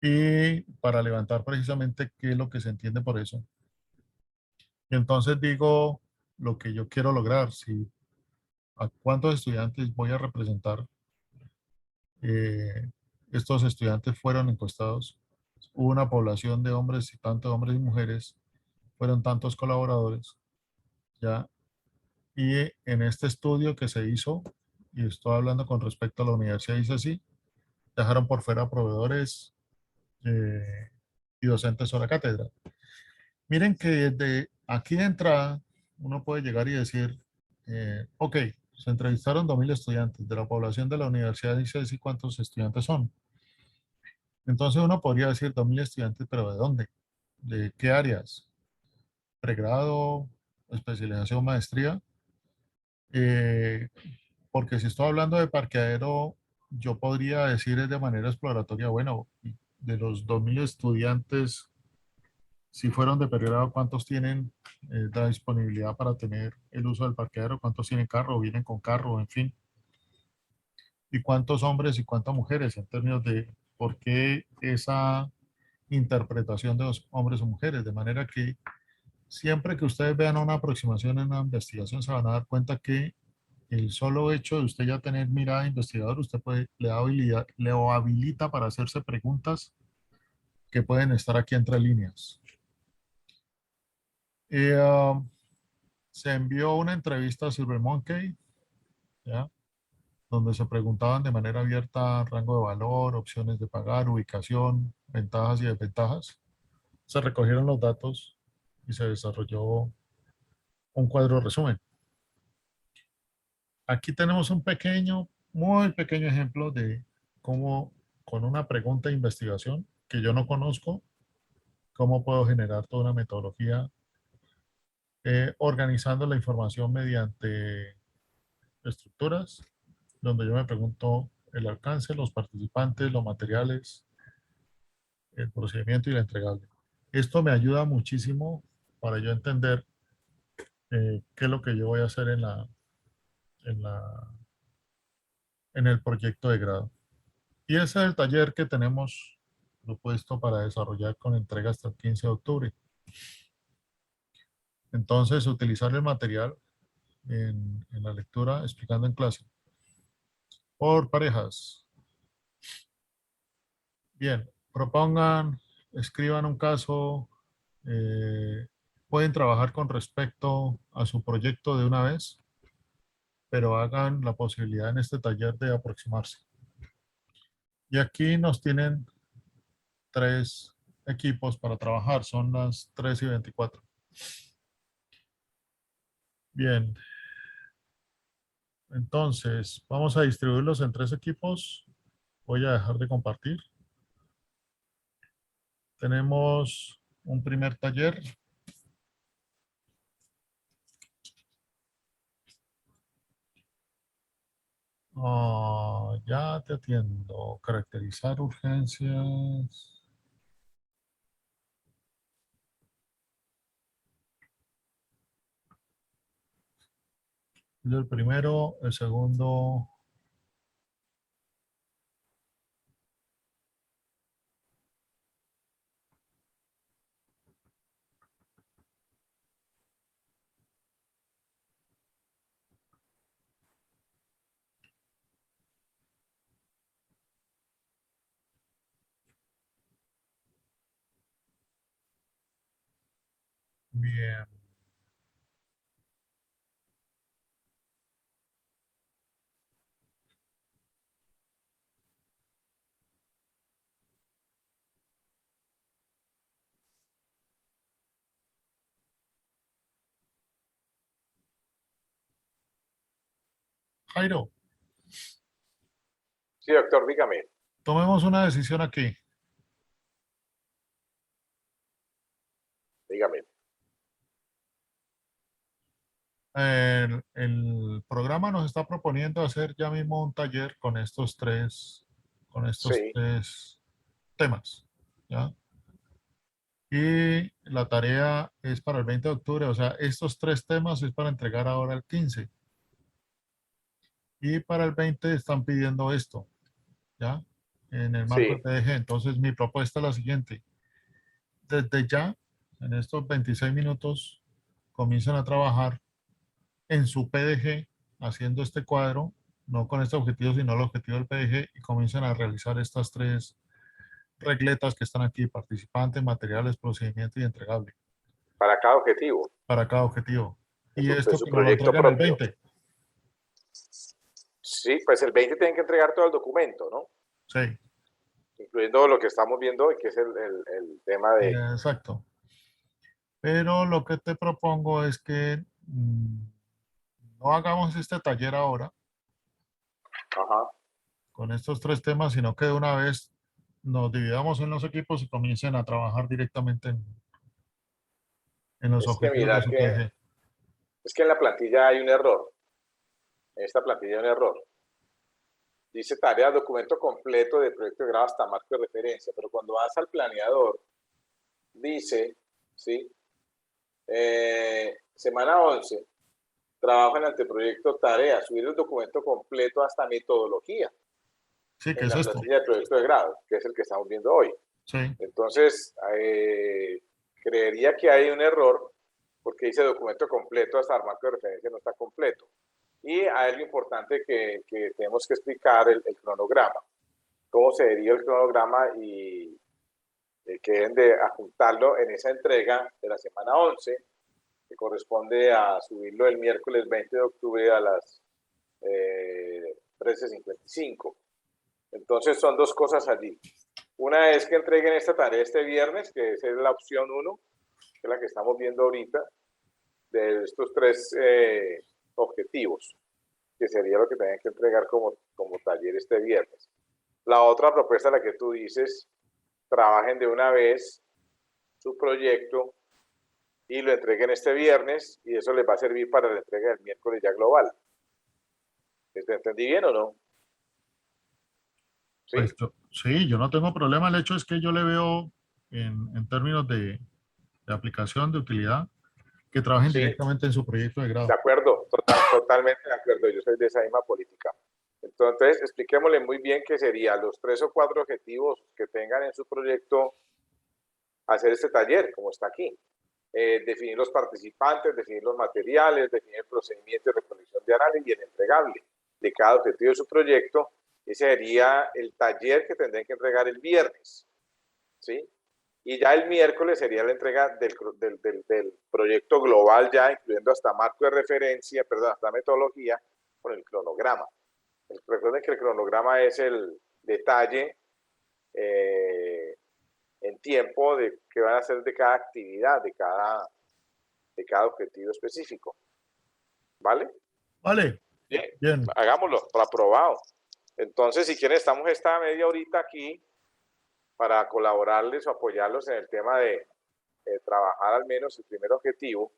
Y para levantar precisamente qué es lo que se entiende por eso. Y entonces digo lo que yo quiero lograr, si a cuántos estudiantes voy a representar. Estos estudiantes fueron encuestados. Hubo una población de hombres y tanto hombres y mujeres, fueron tantos colaboradores, ¿ya? Y en este estudio que se hizo, y estoy hablando con respecto a la universidad, dice así, dejaron por fuera proveedores y docentes sobre cátedra. Miren que desde aquí de entrada uno puede llegar y decir, ok, se entrevistaron 2.000 estudiantes de la población de la universidad, dice así cuántos estudiantes son. Entonces uno podría decir 2.000 estudiantes, pero ¿de dónde? ¿De qué áreas? ¿Pregrado, especialización, maestría? Eh, Porque si estoy hablando de parqueadero, yo podría decir de manera exploratoria, bueno, de los 2.000 estudiantes, si fueron de pregrado, ¿cuántos tienen la disponibilidad para tener el uso del parqueadero? ¿Cuántos tienen carro, vienen con carro, en fin? ¿Y cuántos hombres y cuántas mujeres en términos de por qué esa interpretación de los hombres o mujeres? De manera que siempre que ustedes vean una aproximación en una investigación, se van a dar cuenta que el solo hecho de usted ya tener mirada de investigador, usted puede, le habilita para hacerse preguntas que pueden estar aquí entre líneas. Se envió una entrevista a SilverMonkey, ¿ya? Donde se preguntaban de manera abierta rango de valor, opciones de pagar, ubicación, ventajas y desventajas. Se recogieron los datos y se desarrolló un cuadro resumen. Aquí tenemos un pequeño, muy pequeño ejemplo de cómo con una pregunta de investigación que yo no conozco, cómo puedo generar toda una metodología organizando la información mediante estructuras, donde yo me pregunto el alcance, los participantes, los materiales, el procedimiento y la entregable. Esto me ayuda muchísimo para yo entender qué es lo que yo voy a hacer en la, en el proyecto de grado. Y ese es el taller que tenemos propuesto para desarrollar con entrega hasta el 15 de octubre. Entonces, utilizar el material en la lectura, explicando en clase. Por parejas. Bien, propongan, escriban un caso, pueden trabajar con respecto a su proyecto de una vez, pero hagan la posibilidad en este taller de aproximarse. Y aquí nos tienen 3 equipos para trabajar, son las 3:24. Bien, entonces vamos a distribuirlos en 3 equipos. Voy a dejar de compartir. Tenemos un primer taller. Ya te atiendo. Caracterizar urgencias. El primero, el segundo. Bien. Jairo, Sí, doctor, dígame. tomemos una decisión aquí. el programa nos está proponiendo hacer ya mismo un taller con estos Sí, tres temas, ¿ya? Y la tarea es para el 20 de octubre, o sea, estos tres temas es para entregar ahora el 15. Y para el 20 están pidiendo esto, ¿ya? En el marco del sí. PDG. Entonces, mi propuesta es la siguiente. Desde ya, en estos 26 minutos, comienzan a trabajar en su PDG, haciendo este cuadro, no con este objetivo, sino el objetivo del PDG, y comienzan a realizar estas tres regletas que están aquí: participante, materiales, procedimiento y entregable, Para cada objetivo. para cada objetivo. Y En esto su que nos lo proyecto entregan el propio. 20. Sí, pues el 20 tienen que entregar todo el documento, ¿no? Sí, Incluyendo lo que estamos viendo hoy, que es el tema de... exacto. Pero lo que te propongo es que no hagamos este taller ahora Ajá. con estos tres temas, sino que de una vez nos dividamos en los equipos y comiencen a trabajar directamente en los Es que objetivos de mira su que... PG. Es que en la plantilla hay un error. En esta plantilla hay un error. Dice tarea, documento completo de proyecto de grado hasta marco de referencia, pero cuando vas al planeador, dice, ¿sí? Semana 11, trabajo en anteproyecto tarea, subir el documento completo hasta metodología Sí, ¿qué en es la esto? plantilla de proyecto de grado, que es el que estamos viendo hoy. Sí, Entonces, creería que hay un error porque dice documento completo hasta el marco de referencia no está completo. Y hay algo importante que tenemos que explicar, el cronograma. Cómo se deriva el cronograma y que deben de adjuntarlo en esa entrega de la semana 11, que corresponde a subirlo el miércoles 20 de octubre a las 13:55. Entonces son dos cosas allí. Una es que entreguen esta tarea este viernes, que es la opción 1, que es la que estamos viendo ahorita, de estos tres objetivos, que sería lo que tienen que entregar como taller este viernes. La otra propuesta, la que tú dices, trabajen de una vez su proyecto y lo entreguen este viernes, y eso les va a servir para la entrega del miércoles ya global. ¿Te entendí bien o no? ¿Sí? pues sí, yo no tengo problema. El hecho es que yo le veo en términos de aplicación, de utilidad, que trabajen Sí, directamente en su proyecto de de grado. acuerdo, totalmente de acuerdo. Yo soy de esa misma política. Entonces, expliquémosle muy bien qué serían los 3 o 4 objetivos que tengan en su proyecto hacer este taller, como está aquí. Definir los participantes, definir los materiales, definir el procedimiento de recolección de análisis y el entregable de cada objetivo de su proyecto. Ese sería el taller que tendrán que entregar el viernes, ¿sí? Y ya el miércoles sería la entrega del proyecto global, ya incluyendo hasta marco de referencia, perdón, hasta metodología, con el cronograma. Recuerden que el cronograma es el detalle en tiempo de qué van a hacer de cada actividad, de cada objetivo específico. ¿Vale? Vale, Bien, bien. hagámoslo, para aprobado. Entonces, si quieren, estamos esta media horita aquí para colaborarles o apoyarlos en el tema de trabajar al menos el primer objetivo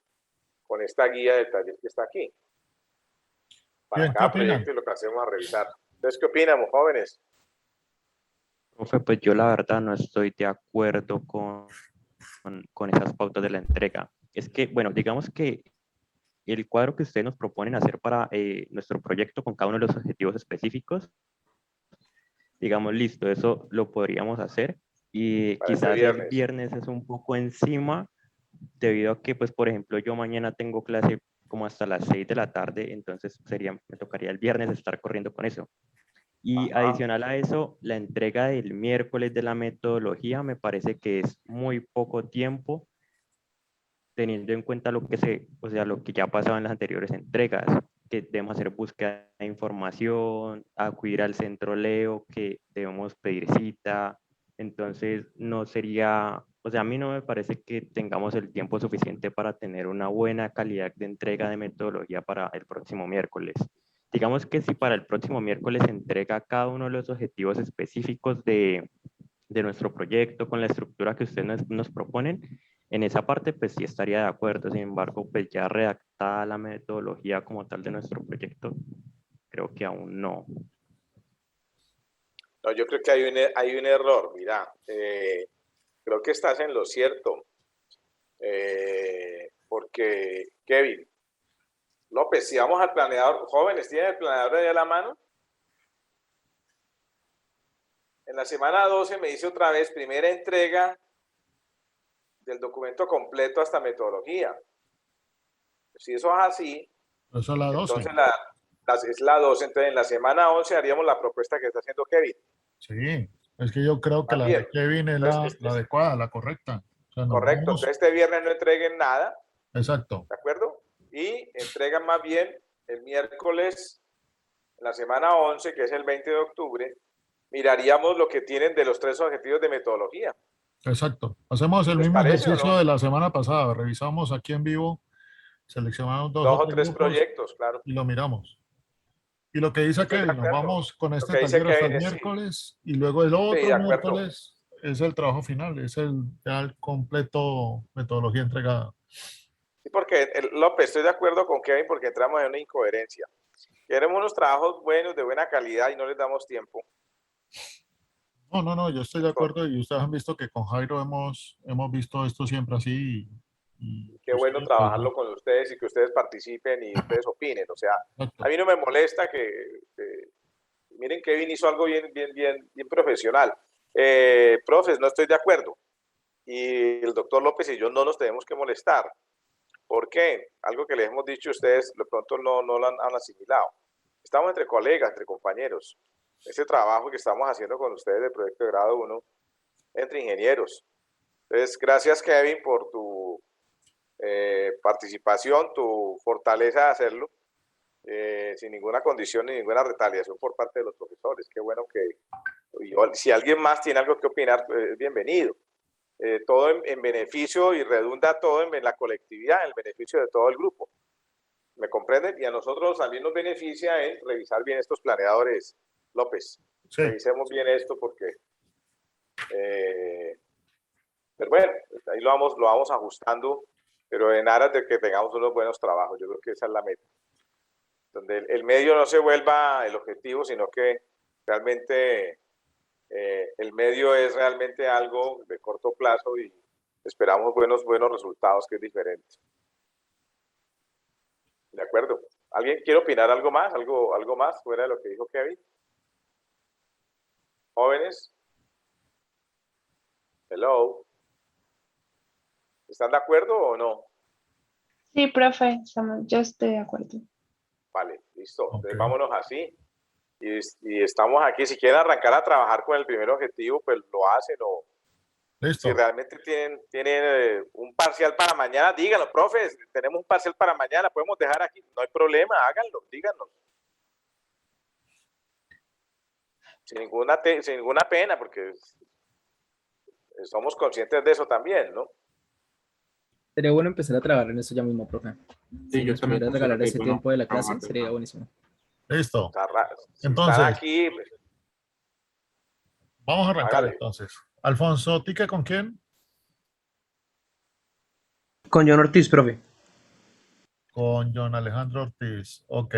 con esta guía del taller que está aquí. Para Bien, ¿qué cada opinan? proyecto y lo que hacemos a revisar. Entonces, ¿qué opinamos, jóvenes? Profe, pues yo la verdad no estoy de acuerdo con esas pautas de la entrega. Es que, bueno, digamos que el cuadro que ustedes nos proponen hacer para nuestro proyecto con cada uno de los objetivos específicos, digamos, listo, eso lo podríamos hacer y Para este quizás el viernes. viernes es un poco encima debido a que, pues, por ejemplo, yo mañana tengo clase como hasta las 6 de la tarde, entonces me tocaría el viernes estar corriendo con eso. Y Ajá. adicional a eso, la entrega del miércoles de la metodología me parece que es muy poco tiempo, teniendo en cuenta o sea, lo que ya pasaba en las anteriores entregas, que debemos hacer búsqueda de información, acudir al centro Leo, que debemos pedir cita. Entonces, no sería, o sea, a mí no me parece que tengamos el tiempo suficiente para tener una buena calidad de entrega de metodología para el próximo miércoles. Digamos que si para el próximo miércoles se entrega cada uno de los objetivos específicos de nuestro proyecto con la estructura que ustedes nos proponen, En esa parte, pues sí estaría de acuerdo. Sin embargo, pues ya redactada la metodología como tal de nuestro proyecto, creo que aún no. No, yo creo que hay un error, mira, creo que estás en lo cierto, porque Kevin López, si vamos al planeador, jóvenes, ¿tienen el planeador ahí a la mano? En la semana 12 me dice otra vez, primera entrega del documento completo hasta metodología. Si eso es así, Eso es la 12. entonces es la 12, entonces en la semana 11 haríamos la propuesta que está haciendo Kevin. Sí, es que yo creo que la También. de Kevin es Entonces, la adecuada, la correcta. O sea, nos correcto, vamos. entonces este viernes no entreguen nada, Exacto. ¿de acuerdo? Y entregan más bien el miércoles, en la semana 11, que es el 20 de octubre, miraríamos lo que tienen de los 3 objetivos de metodología. Exacto. Hacemos el ¿Les mismo parece o ejercicio no? de la semana pasada. Revisamos aquí en vivo, seleccionamos 2 o Dos o 3 tres grupos proyectos, claro. y lo miramos. Y lo que Yo dice estoy de Kevin, nos acuerdo. vamos con Lo este que dice taller hasta Kevin el es sí. miércoles y luego el Sí, de otro acuerdo. miércoles es el trabajo final, es ya el completo metodología entregada. Sí, porque López, estoy de acuerdo con Kevin porque entramos en una incoherencia. Queremos unos trabajos buenos, de buena calidad y no les damos tiempo. No, yo estoy de acuerdo y ustedes han visto que con Jairo hemos visto esto siempre así y Qué bueno ustedes, pues, trabajarlo con ustedes y que ustedes participen y ustedes opinen. O sea, exacto. a mí no me molesta miren, Kevin hizo algo bien profesional. Profes, no estoy de acuerdo. Y el doctor López y yo no nos tenemos que molestar. ¿Por qué? Algo que les hemos dicho a ustedes, de pronto no lo han asimilado. Estamos entre colegas, entre compañeros. Ese trabajo que estamos haciendo con ustedes del proyecto de grado 1, entre ingenieros. Entonces, gracias Kevin por tu participación, tu fortaleza de hacerlo, sin ninguna condición ni ninguna retaliación por parte de los profesores. Qué bueno que, si alguien más tiene algo que opinar, bienvenido. Todo en beneficio y redunda todo en la colectividad, en el beneficio de todo el grupo. ¿Me comprenden? Y a nosotros también nos beneficia en revisar bien estos planeadores, López. Sí. Revisemos bien esto porque, pero bueno, ahí lo vamos ajustando, pero en aras de que tengamos unos buenos trabajos. Yo creo que esa es la meta. Donde el medio no se vuelva el objetivo, sino que realmente el medio es realmente algo de corto plazo y esperamos buenos resultados, que es diferente. ¿De acuerdo? ¿Alguien quiere opinar algo más? ¿Algo más fuera de lo que dijo Kevin? ¿Jóvenes? Hello. ¿Están de acuerdo o no? Sí, profe, yo estoy de acuerdo. Vale, listo. Okay. Entonces vámonos así. Y estamos aquí. Si quieren arrancar a trabajar con el primer objetivo, pues lo hacen. O Listo. si realmente tienen un parcial para mañana, díganlo, profes, tenemos un parcial para mañana, podemos dejar aquí. No hay problema, háganlo, díganos. Sin ninguna pena, porque somos conscientes de eso también, ¿no? Sería bueno empezar a trabajar en eso ya mismo, profe. Sí, Si yo nos también pudiera considero regalar que es ese bueno tiempo de la trabajar clase, de sería eso. buenísimo. Listo. Si Entonces, están aquí, pues, vamos a arrancar hágale. entonces. Alfonso, ¿tique con quién? Con John Ortiz, profe. Con John Alejandro Ortiz. Ok.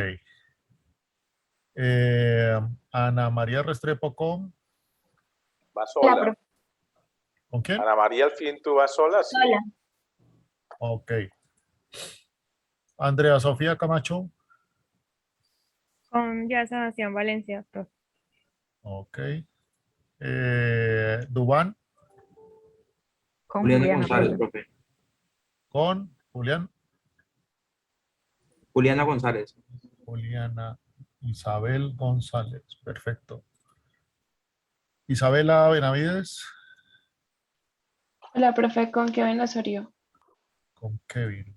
Ana María Restrepo con... Va sola. ¿Con quién? Ana María, al fin tú vas sola, sí. Hola. Ok. Andrea Sofía Camacho. Con ya Sebastián Valencia, profe. Ok. Dubán. Con Juliana Juliana, González, profe. profe. Con Julián. Juliana González. Juliana Isabel González. Perfecto. Isabela Benavides. Hola, profe, con Kevin Osorio. Con Kevin.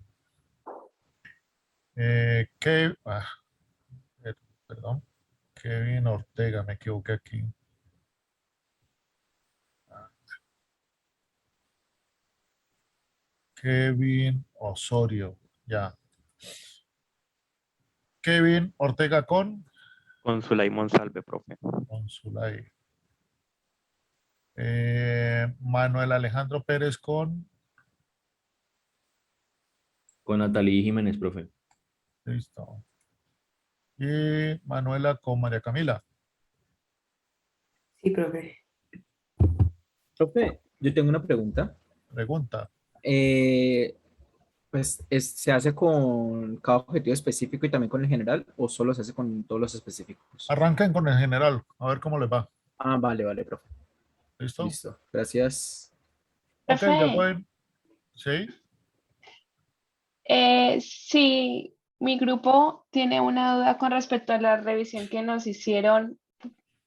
Perdón. Kevin Ortega, me equivoqué aquí. Kevin Osorio, ya. Kevin Ortega con Zulay Monsalve, profe. Zulay. Manuel Alejandro Pérez con Con Natalie Jiménez, profe. Listo. Y Manuela con María Camila. Sí, profe. Profe, yo tengo una pregunta. Pregunta. Eh, pues, ¿se hace con cada objetivo específico y también con el general o solo se hace con todos los específicos? Arranquen con el general, a ver cómo les va. Ah, vale, vale, profe. ¿Listo? Listo. Gracias. Ok, ya Profe, pueden. ¿Sí? si mi grupo tiene una duda con respecto a la revisión que nos hicieron,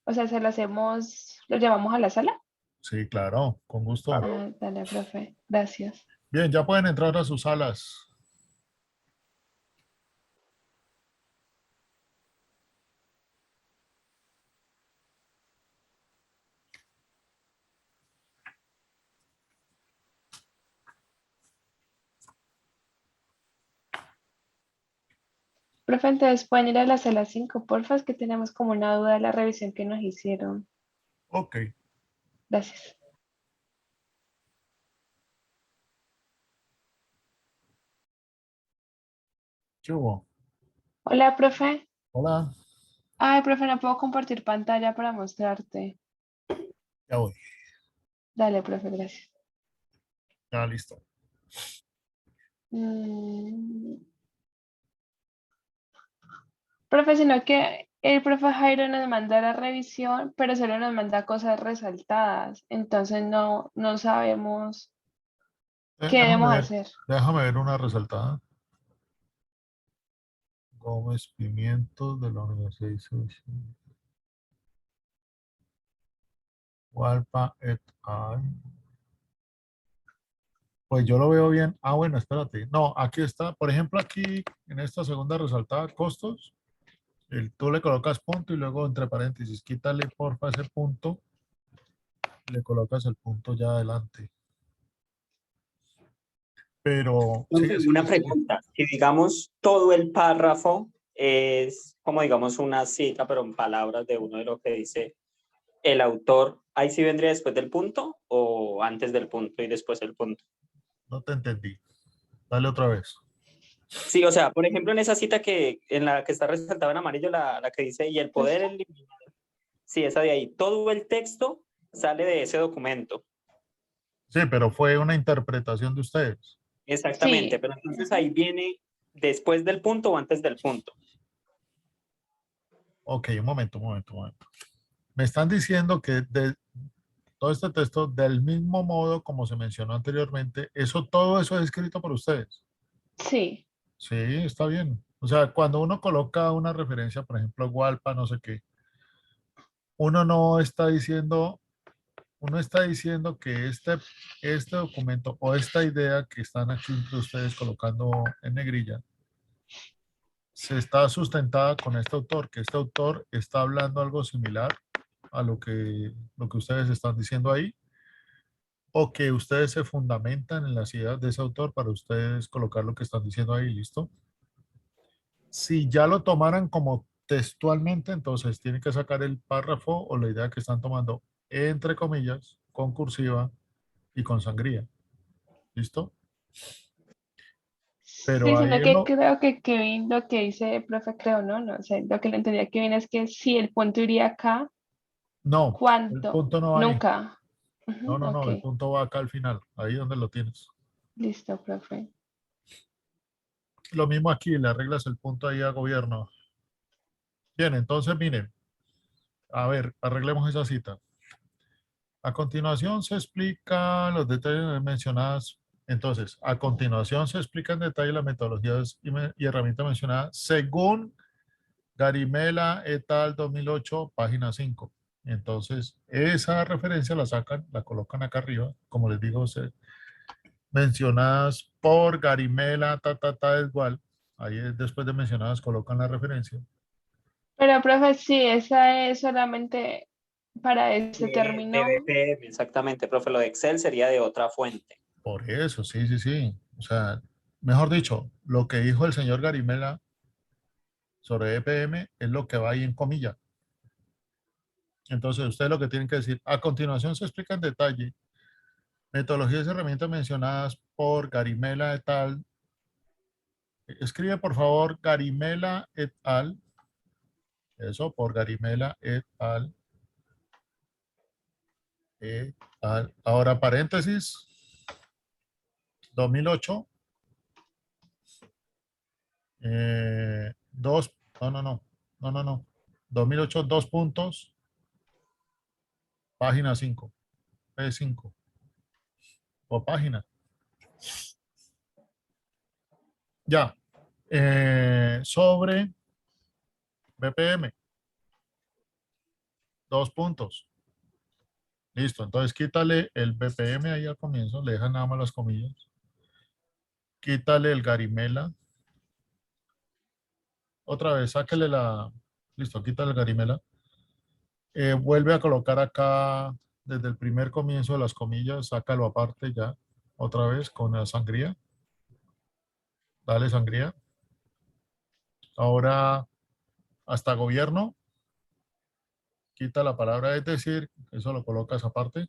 o sea, se la hacemos, lo llevamos a la sala. Sí, claro, con gusto. Ah, dale, profe, gracias. Bien, ya pueden entrar a sus salas. Profe, entonces pueden ir a la sala 5, porfa, es que tenemos como una duda de la revisión que nos hicieron. Ok. Gracias. ¿Qué hubo? Hola, profe. Hola, Ay, profe, no puedo compartir pantalla para mostrarte. ya voy. Dale, profe, gracias. Ya listo. Mm, Profe, sino que el profe Jairo nos manda la revisión, pero solo nos manda cosas resaltadas. Entonces no sabemos qué Déjame debemos ver. hacer. Déjame ver una resaltada. Gómez Pimientos de la Universidad de Isuzu. Hualpa et al. Pues yo lo veo bien. Ah, bueno, espérate. No, aquí está. Por ejemplo, aquí en esta segunda resaltada, costos. Tú le colocas punto y luego entre paréntesis, quítale porfa ese punto. Le colocas el punto ya adelante. Pero sí, Entonces, sí, una sí. pregunta. Si digamos todo el párrafo es como digamos una cita, pero en palabras de uno de lo que dice el autor, ¿ahí sí vendría después del punto o antes del punto y después el punto? No te entendí. Dale otra vez. Sí, o sea, por ejemplo, en esa cita que en la que está resaltada en amarillo, la que dice, y el poder eliminar, sí, esa de ahí, todo el texto sale de ese documento. Sí, pero fue una interpretación de ustedes. Exactamente, Sí. pero entonces ahí viene después del punto o antes del punto. Ok, un momento. Me están diciendo que todo este texto, del mismo modo como se mencionó anteriormente, todo eso es escrito por ustedes. Sí. Sí, está bien. O sea, cuando uno coloca una referencia, por ejemplo, Walpa, no sé qué, uno no está diciendo, uno está diciendo que este documento o esta idea que están aquí entre ustedes colocando en negrilla, se está sustentada con este autor, que este autor está hablando algo similar a lo que ustedes están diciendo ahí, o que ustedes se fundamentan en las ideas de ese autor para ustedes colocar lo que están diciendo ahí, ¿listo? Si ya lo tomaran como textualmente, entonces tienen que sacar el párrafo o la idea que están tomando entre comillas, con cursiva y con sangría. ¿Listo? Sí, Pero ahí sino en que lo... creo que Kevin, lo que dice el profe, creo, ¿no? No sé, lo que le entendía Kevin es que si el punto iría acá, No, el ¿cuánto? punto no va ahí. Nunca. No, Ujú, no, ok, no, el punto va acá al final, ahí donde lo tienes. listo, profe. Lo mismo aquí, le arreglas el punto ahí a gobierno. Bien, entonces miren, a ver, arreglemos esa cita. A continuación se explican los detalles mencionados. Entonces, a continuación se explica en detalle las metodologías y herramientas mencionadas según Garimela et al. 2008, página 5. Entonces, esa referencia la sacan, la colocan acá arriba, como les digo, mencionadas por Garimela, igual. Ahí después de mencionadas colocan la referencia. Pero, profe, sí, esa es solamente para ese De término. BPM, exactamente, profe. Lo de Excel sería de otra fuente. Por eso, sí, sí, sí. O sea, mejor dicho, lo que dijo el señor Garimela sobre EPM es lo que va ahí en comilla. Entonces, ustedes lo que tienen que decir, a continuación se explica en detalle metodologías y herramientas mencionadas por Garimela et al. Escribe por favor Garimela et al. Eso, por Garimela et al. Ahora paréntesis. 2008. No. 2008, 2 puntos. Página 5. P5. O página. Ya. Sobre BPM. 2 puntos. Listo. Entonces quítale el BPM ahí al comienzo. Le dejan nada más las comillas. Quítale el Garimela. Otra vez, sáquele la... Listo, quítale el Garimela. Vuelve a colocar acá desde el primer comienzo de las comillas. Sácalo aparte ya. Otra vez con la sangría. Dale sangría. Ahora, hasta gobierno. Quita la palabra es decir. Eso lo colocas aparte.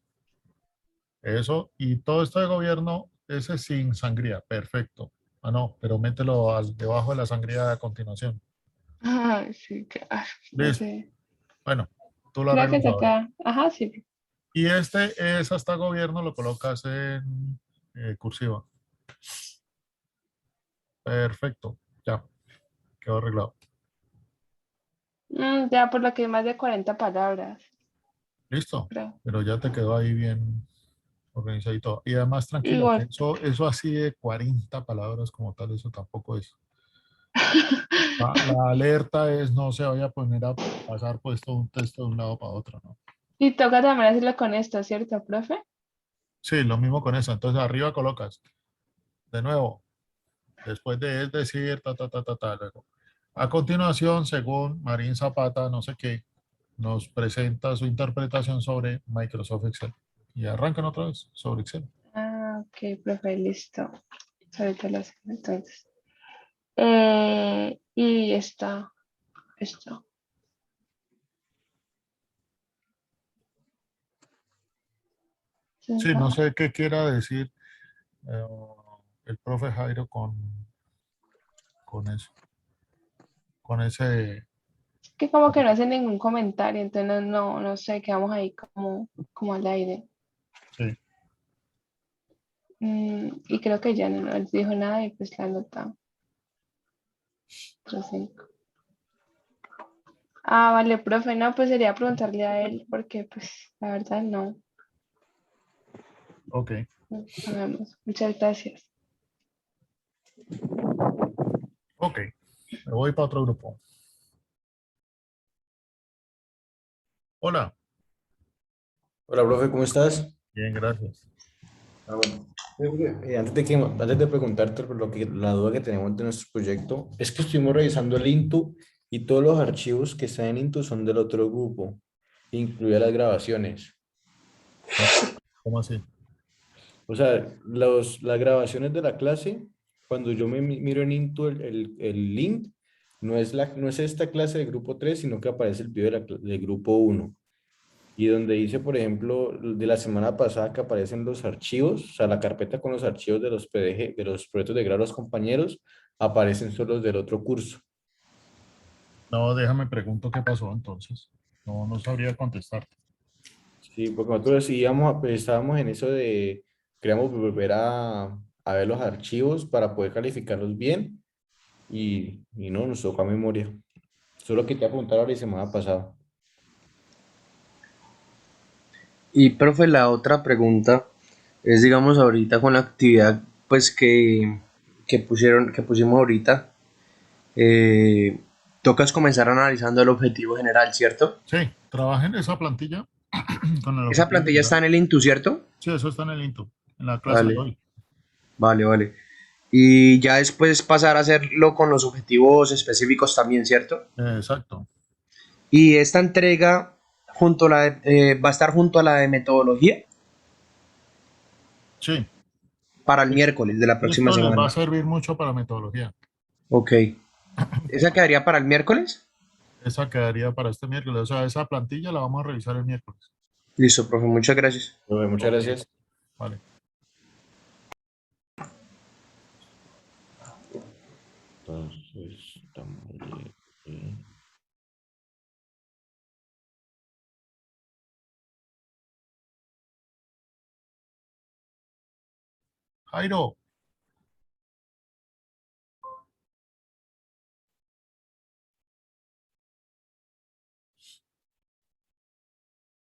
Eso. Y todo esto de gobierno, ese sin sangría. Perfecto. Ah, no, pero mételo debajo de la sangría a continuación. Ay, sí, no Listo. sé. Bueno, tú lo Creo que arreglas se ahora. acá. Ajá, sí. Y este es hasta gobierno, lo colocas en cursiva. Perfecto. Ya. Quedó arreglado. Ya, por lo que hay más de 40 palabras, Listo. creo. Pero ya te quedó ahí bien organizadito. Y además, tranquila, que Igual. eso así de 40 palabras como tal, eso tampoco es. La alerta es no se vaya a poner a pasar pues todo un texto de un lado para otro, ¿no? Y toca también hacerlo con esto, ¿cierto, profe? Sí, lo mismo con eso. Entonces arriba colocas. De nuevo, después de es decir, luego. A continuación, según Marín Zapata, no sé qué, nos presenta su interpretación sobre Microsoft Excel. Y arrancan otra vez sobre Excel. Ah, ok, profe, listo. Ahorita lo hacemos entonces. Y esto. Sí, no sé qué quiera decir el profe Jairo con eso. Con ese... Que como que no hace ningún comentario, entonces no sé, quedamos ahí como al aire. Sí. Y creo que ya no nos dijo nada y pues la nota. 5. Ah, vale, profe, no, pues sería preguntarle a él, porque pues la verdad no. Ok. No sabemos. Muchas gracias. Ok. Me voy para otro grupo. Hola. Hola, profe, ¿cómo estás? Bien, gracias. Bueno. Antes de preguntarte por la duda que tenemos de nuestro proyecto, es que estuvimos revisando el Intu y todos los archivos que están en Intu son del otro grupo, incluidas las grabaciones. ¿Cómo así? O sea, las grabaciones de la clase, cuando yo miro en Intu el link, no es esta clase de grupo 3, sino que aparece el video del grupo 1. Y donde dice, por ejemplo, de la semana pasada que aparecen los archivos, o sea, la carpeta con los archivos de los PDG, de los proyectos de grado de los compañeros, aparecen solo los del otro curso. No, déjame pregunto qué pasó entonces. No sabría contestarte. Sí, porque nosotros estábamos en eso de, queríamos volver a ver los archivos para poder calificarlos bien y no, nos tocó a memoria. Solo que te apuntar ahora la semana pasada. Y profe, la otra pregunta es, digamos, ahorita con la actividad pues que pusimos ahorita, tocas comenzar analizando el objetivo general, ¿cierto? Sí, trabajen esa plantilla con el Esa objetivo plantilla está general. en el Intu, ¿cierto? Sí, eso está en el Intu, en la clase de Vale, hoy. vale. Y ya después pasar a hacerlo con los objetivos específicos también, ¿cierto? Exacto. Y esta entrega va a estar junto a la de metodología Sí. para el miércoles de la próxima Esto les va a semana. servir mucho para metodología. Ok. ¿Esa quedaría para el miércoles? Esa quedaría para este miércoles. O sea, esa plantilla la vamos a revisar el miércoles. Listo, profe, muchas gracias. Muchas Ok. gracias. Vale. Entonces, estamos aquí. Jairo,